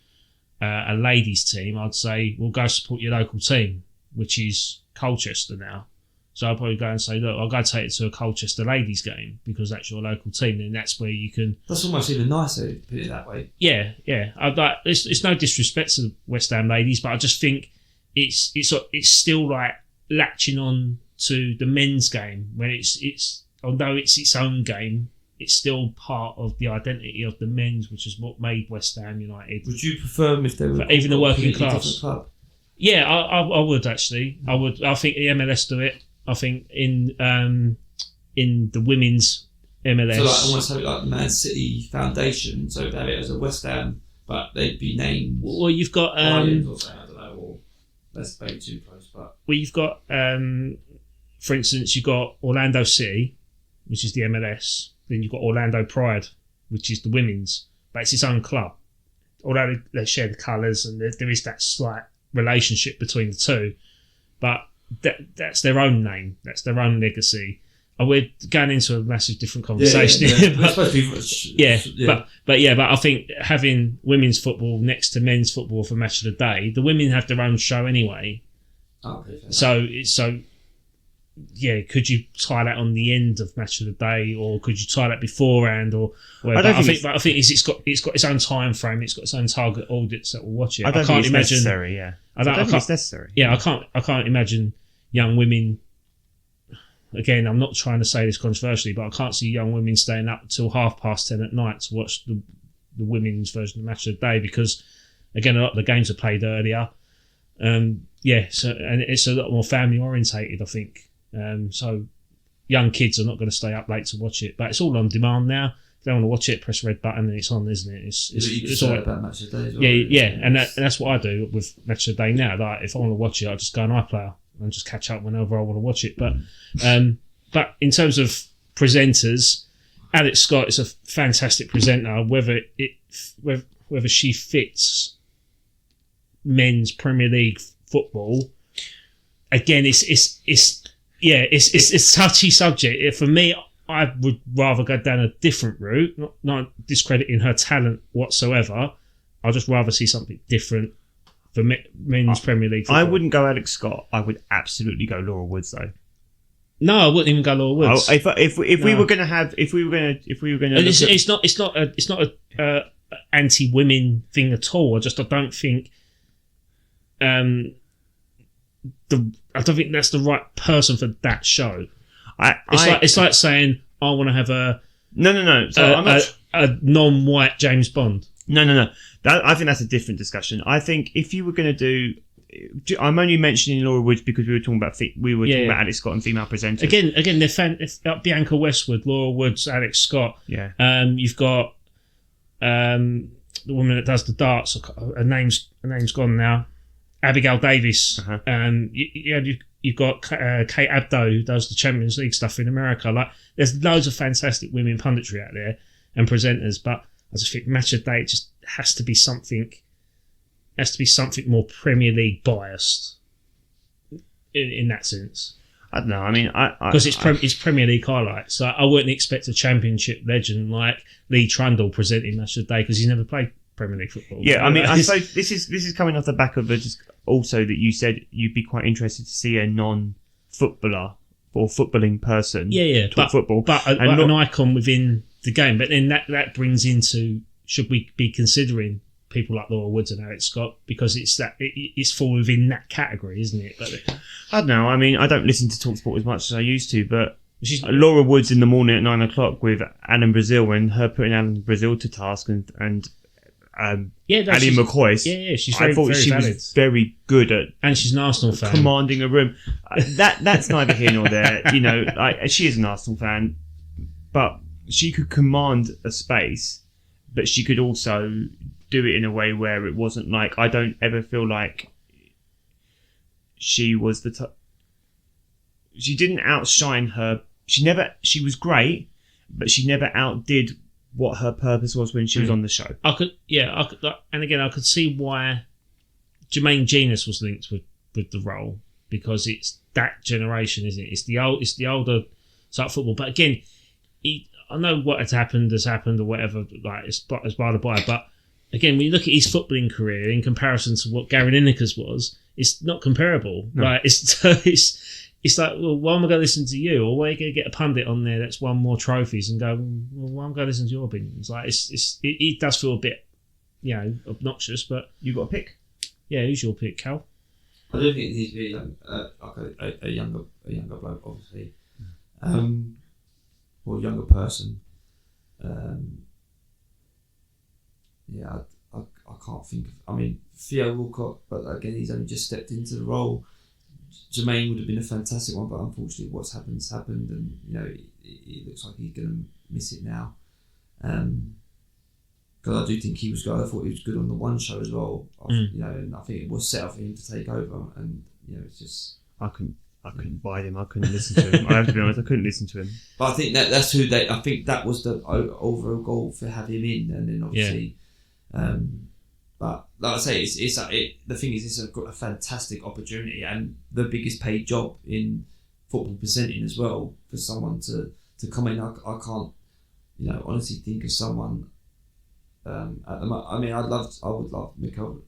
a ladies team, I'd say, well, go support your local team, which is Colchester now. So I'll probably go and say, look, I'll go take it to a Colchester ladies game because that's your local team, and that's where you can. That's almost even nicer, put it that way. Yeah. It's no disrespect to the West Ham ladies, but I just think it's still like latching on to the men's game when it's although it's its own game, it's still part of the identity of the men's, which is what made West Ham United. Would you prefer them if they were even the working class club? Yeah, I would actually. I would. I think the MLS do it. I think in the women's MLS. So like almost have it like the Man City Foundation. So have it as a West Ham, but they'd be named. Well, you've got. Or something, I don't know. Or let's play too close, but. Well, you've got. For instance, you've got Orlando City, which is the MLS. Then you've got Orlando Pride, which is the women's, but it's its own club. Although they share the colours and there is that slight relationship between the two, but that's their own name, that's their own legacy. And we're going into a massive different conversation here. But I think having women's football next to men's football for Match of the Day, the women have their own show anyway. Could you tie that on the end of Match of the Day, or could you tie that beforehand, or whatever? I think it's got its own time frame. It's got its own target audience that will watch it. I don't think it's necessary. Yeah, I don't think it's necessary. Yeah, I can't imagine young women. Again, I'm not trying to say this controversially, but I can't see young women staying up till 10:30 at night to watch the women's version of Match of the Day because, again, a lot of the games are played earlier. And it's a lot more family orientated, I think. So young kids are not going to stay up late to watch it, but it's all on demand now. If they want to watch it, press red button and it's on, isn't it? It's all about Match of the Day as well. Yeah, and that's what I do with Match of the Day now. Like, if I want to watch it, I just go on iPlayer and just catch up whenever I want to watch it. But in terms of presenters, Alex Scott is a fantastic presenter. Whether she fits men's Premier League football, again, it's a touchy subject. For me, I would rather go down a different route, not discrediting her talent whatsoever. I'd just rather see something different for men's Premier League football. I wouldn't go Alex Scott. I would absolutely go Laura Woods though. No, I wouldn't even go Laura Woods. If we were going to, it's not a anti-women thing at all. I don't think. I don't think that's the right person for that show. It's like saying I want to have a no. So a non-white James Bond. No. I think that's a different discussion. I think if you were going to do, I'm only mentioning Laura Woods because we were talking about about Alex Scott and female presenters. Again, they're Bianca Westwood, Laura Woods, Alex Scott. Yeah. You've got the woman that does the darts. Her name's gone now. Abigail Davis. Uh-huh. You've got Kate Abdo, who does the Champions League stuff in America. Like, there's loads of fantastic women punditry out there and presenters, but I just think Match of the Day just has to be something more Premier League biased in that sense. I don't know. I mean, because it's Premier League highlights. So I wouldn't expect a Championship legend like Lee Trundle presenting Match of the Day because he's never played Premier League football. Yeah, I mean, I suppose this is coming off the back of just also that you said you'd be quite interested to see a non-footballer or footballing person talk football, but an icon within the game. But then that brings into, should we be considering people like Laura Woods and Alex Scott, because it's fall within that category, isn't it? But I don't know. I mean, I don't listen to TalkSport as much as I used to, but Laura Woods in the morning at 9 o'clock with Alan Brazil and her putting Alan Brazil to task and Ali McCoy. I thought she was very good at, and she's an Arsenal fan, commanding a room. That's neither here nor there. You know, she is an Arsenal fan, but she could command a space, but she could also do it in a way where it wasn't like, I don't ever feel like she was she didn't outshine her. She was great, but she never outdid what her purpose was when she was on the show. I could, and again, I could see why Jermaine Genius was linked with the role, because it's that generation, isn't it? It's the older type football. But again, I know what has happened or whatever. Like, it's by the by. But again, when you look at his footballing career in comparison to what Gary Lineker's was, it's not comparable. No. Like, it's like, well, why am I going to listen to you? Or why are you going to get a pundit on there that's won more trophies and go, well, why am I going to listen to your opinions? Like, it does feel a bit, obnoxious, but... You got a pick? Yeah, who's your pick, Cal? I don't think it needs to be like a younger bloke, obviously. Or a younger person. I can't think of... I mean, Theo Walcott, but again, he's only just stepped into the role. Jermaine would have been a fantastic one, but unfortunately what's happened, and it looks like he's going to miss it now. Because I do think he was good. I thought he was good on the One show as well. And I think it was set up for him to take over, and it's just... I couldn't buy him. I couldn't listen to him. I have to be honest, I couldn't listen to him. But I think that's who I think that was the overall goal for having him in, and then obviously... But like I say, the thing is, it's a fantastic opportunity and the biggest paid job in football presenting as well, for someone to come in. I can't, honestly think of someone at the moment. I mean, I would love Mikel.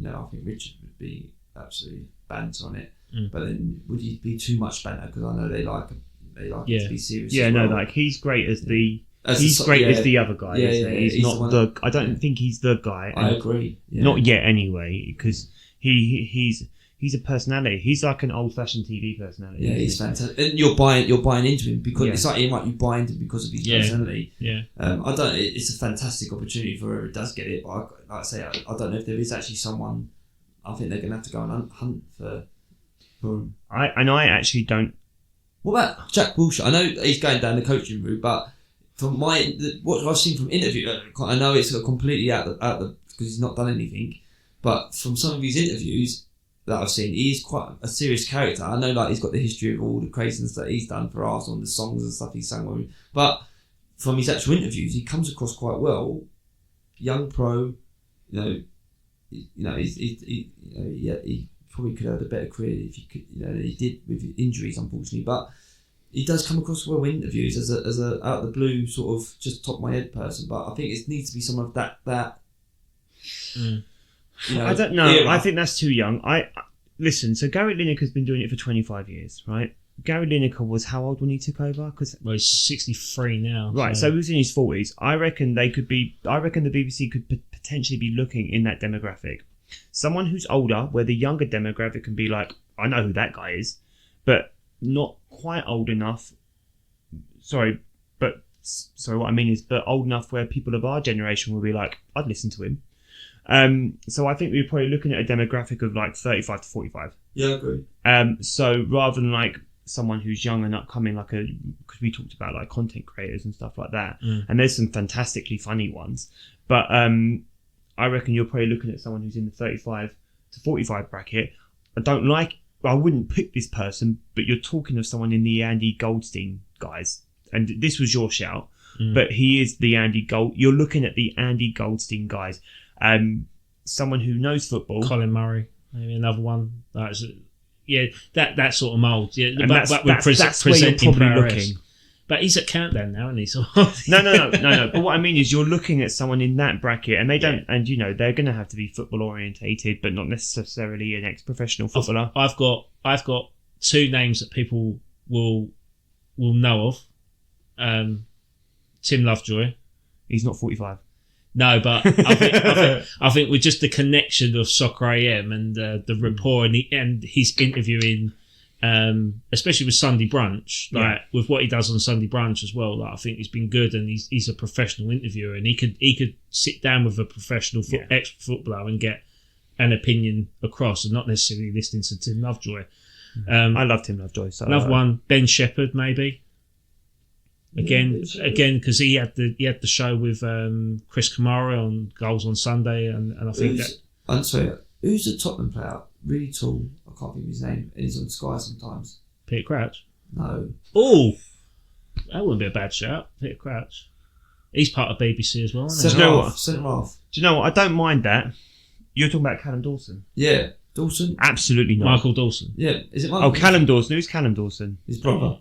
I think Richard would be absolutely banter on it. But then would he be too much banter? Because I know they like it to be serious. Yeah, as well. No, like he's great as the. He's great as the other guy. He's not the. I don't think he's the guy. I agree. Yeah. Not yet, anyway, because he's a personality. He's like an old-fashioned TV personality. Yeah, he's fantastic. And you're buying into him because it's like you buy into him because of his personality. Yeah. It's a fantastic opportunity for whoever does get it. But like I say, I don't know if there is actually someone. I think they're going to have to go and hunt for him. I actually don't. What about Jack Wilshere? I know he's going down the coaching route, but from what I've seen from interview, I know it's completely out the because he's not done anything. But from some of his interviews that I've seen, he's quite a serious character. I know, like, he's got the history of all the craziness that he's done for Arsenal and the songs and stuff he's sang on. But from his actual interviews, he comes across quite well. Young pro, he probably could have had a better career if he could. He did with injuries, unfortunately, but. He does come across well in interviews as a out of the blue sort of just top of my head person, but I think it needs to be someone of that. I don't know. Era. I think that's too young. Listen. So Gary Lineker's been doing it for 25 years, right? Gary Lineker was how old when he took over? He's 63 now. Right. So he was in his 40s. I reckon the BBC could potentially be looking in that demographic. Someone who's older, where the younger demographic can be like, I know who that guy is, but not quite old enough. Sorry, but sorry, what I mean is, but old enough where people of our generation will be like, I'd listen to him. So I think we're probably looking at a demographic of like 35 to 45. Yeah, I agree. So rather than like someone who's young and upcoming, because we talked about like content creators and stuff like that, and there's some fantastically funny ones, but I reckon you're probably looking at someone who's in the 35 to 45 bracket. I wouldn't pick this person, but you're talking of someone in the Andy Goldstein guys, and this was your shout, but he is the Andy Gold. You're looking at the Andy Goldstein guys, someone who knows football. Colin Murray, maybe another one. That sort of mould. Yeah, and that's where you're probably looking. But he's at Countdown now, isn't he? So No. But what I mean is, you're looking at someone in that bracket, and they don't, and they're going to have to be football orientated, but not necessarily an ex-professional footballer. I've got two names that people will know of. Tim Lovejoy. He's not 45. No, but I think with just the connection of Soccer AM and the rapport and his interviewing. Especially with Sunday Brunch, with what he does on Sunday Brunch as well, I think he's been good, and he's a professional interviewer, and he could sit down with a professional ex-footballer and get an opinion across, and not necessarily listening to Tim Lovejoy. I love Tim Lovejoy. So another one, Ben Shepherd, maybe. Again, because he had the show with Chris Kamara on Goals on Sunday, and I think I'm sorry, who's the Tottenham player? Really tall. I can't think of his name. And he's on Sky sometimes. Peter Crouch. No. Oh, that wouldn't be a bad shout. Peter Crouch. He's part of BBC as well, isn't he? Centre half. Do you know what? I don't mind that. You're talking about Callum Dawson. Yeah, Dawson. Absolutely not. Michael Dawson. Yeah, is it Michael? Oh, Callum Dawson. Who's Callum Dawson? His brother.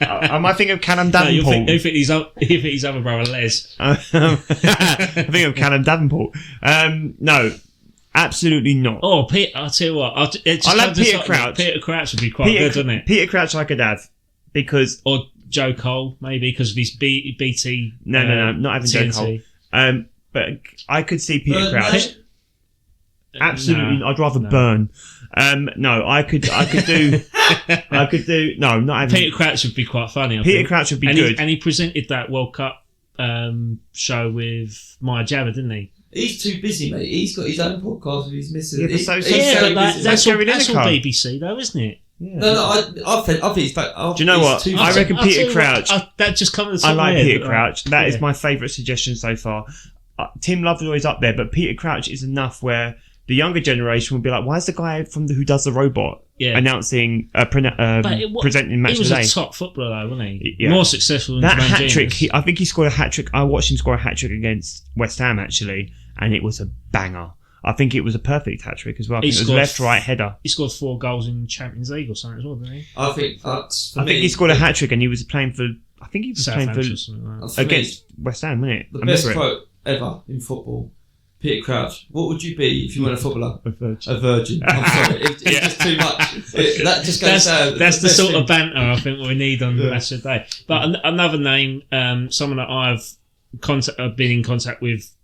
Am I thinking of Callum Davenport? No, you think his other brother Les. I think of Callum Davenport. No, absolutely not. Oh, I'll tell you what. I like Peter Crouch. Peter Crouch would be quite good, wouldn't it? Peter Crouch I could have, because... Or Joe Cole, maybe, because of his BT... No, not having TNT. Joe Cole. But I could see Peter Crouch. Absolutely, I'd rather burn. No, I could do. No, not having. Peter Crouch would be quite funny. Peter Crouch would be good, and he presented that World Cup show with Maya Jama, didn't he? He's too busy, mate. He's got his own podcast with his missus. That's all BBC, though, isn't it? Yeah. No, I think he's back. Do you know what? I reckon Peter Crouch. That just comes. I like Peter Crouch. That is my favourite suggestion so far. Tim Lovejoy is up there, but Peter Crouch is enough where the younger generation will be like, "Why is the guy who does the robot announcing, presenting match of the day?" He was a top footballer, though, wasn't he? Yeah. More successful than that hat trick. I think he scored a hat trick. I watched him score a hat trick against West Ham actually, and it was a banger. I think it was a perfect hat trick as well. I think it was left, right header. He scored 4 goals in Champions League or something as well, didn't he? I think he scored a hat trick, and he was playing for. I think he was playing for against West Ham, wasn't it? The best quote ever in football. Peter Crouch, what would you be if you weren't a footballer? A virgin. A virgin. I'm sorry, it's just too much. That just goes down. That's the sort of banter I think we need on the match of the day. But another name, someone that I've been in contact with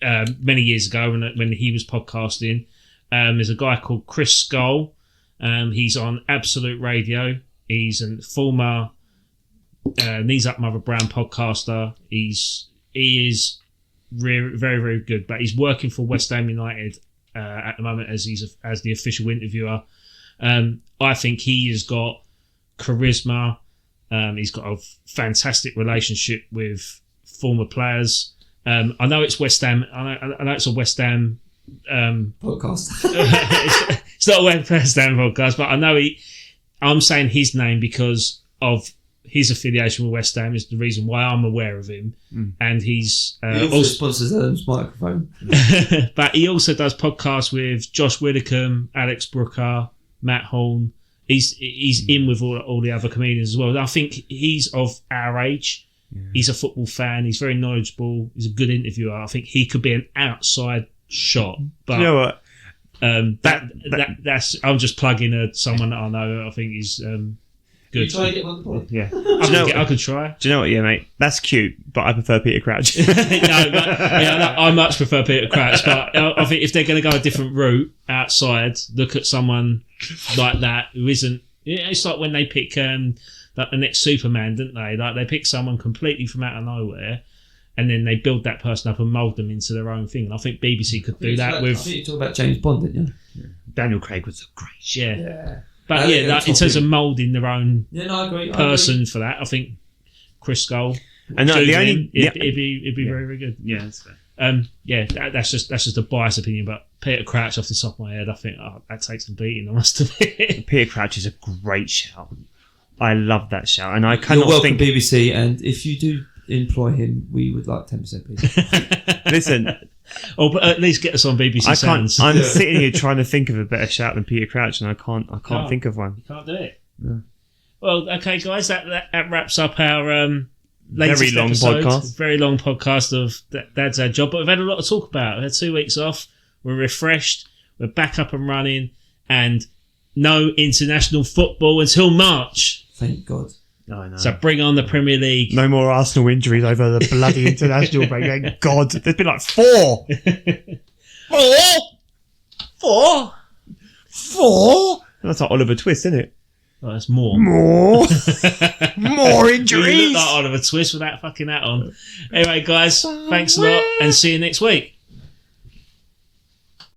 many years ago when he was podcasting, is a guy called Chris Skull. He's on Absolute Radio. He's a former Knees Up Mother Brown podcaster. He is very, very good, but he's working for West Ham United at the moment as the official interviewer. I think he has got charisma. He's got a fantastic relationship with former players. I know it's West Ham. I know it's a West Ham podcast. It's not a West Ham podcast, but I know I'm saying his name because of his affiliation with West Ham is the reason why I'm aware of him. And he's he also sponsors Adam's microphone. But he also does podcasts with Josh Widdicombe, Alex Brooker, Matt Horn. He's in with all the other comedians as well. And I think he's of our age. Yeah. He's a football fan. He's very knowledgeable. He's a good interviewer. I think he could be an outside shot. But you know what? That's I'm just plugging someone that I know. I think is good. You try to get him on the pod? Yeah, I could try. Do you know what? Yeah, mate, that's cute, but I prefer Peter Crouch. I much prefer Peter Crouch, but I think if they're going to go a different route outside, look at someone like that who isn't Yeah, it's like when they pick like the next Superman, didn't they? Like they pick someone completely from out of nowhere, and then they build that person up and mould them into their own thing. And I think BBC could do that with. I think you talked about James Bond, didn't you? Yeah. Daniel Craig was a great shout. Yeah. But that, in terms of moulding their own I agree. person for that, I think Chris Skull. And no, it'd be very, very good. Yeah, that's fair. That's just a biased opinion, but Peter Crouch off the top of my head, I think that takes a beating. I must admit. Peter Crouch is a great shout. I love that shout, and I cannot You're welcome, think. BBC, and if you do employ him, we would like 10%, please. Listen, but at least get us on BBC I Sounds. can't. I'm sitting here trying to think of a better shout than Peter Crouch, and I can't think of one. You can't do it. No. Well, okay, guys, that wraps up our Very long podcast. Very long podcast of Dad's Our Job, but we've had a lot to talk about. We've had 2 weeks off. We're refreshed. We're back up and running, and no international football until March. Thank God. I know. So bring on the Premier League. No more Arsenal injuries over the bloody international break. Thank God. There's been like 4. 4? That's like Oliver Twist, isn't it? Oh, that's more. More You injuries. look like Oliver Twist with that fucking hat on. Anyway, guys, thanks a lot, and see you next week.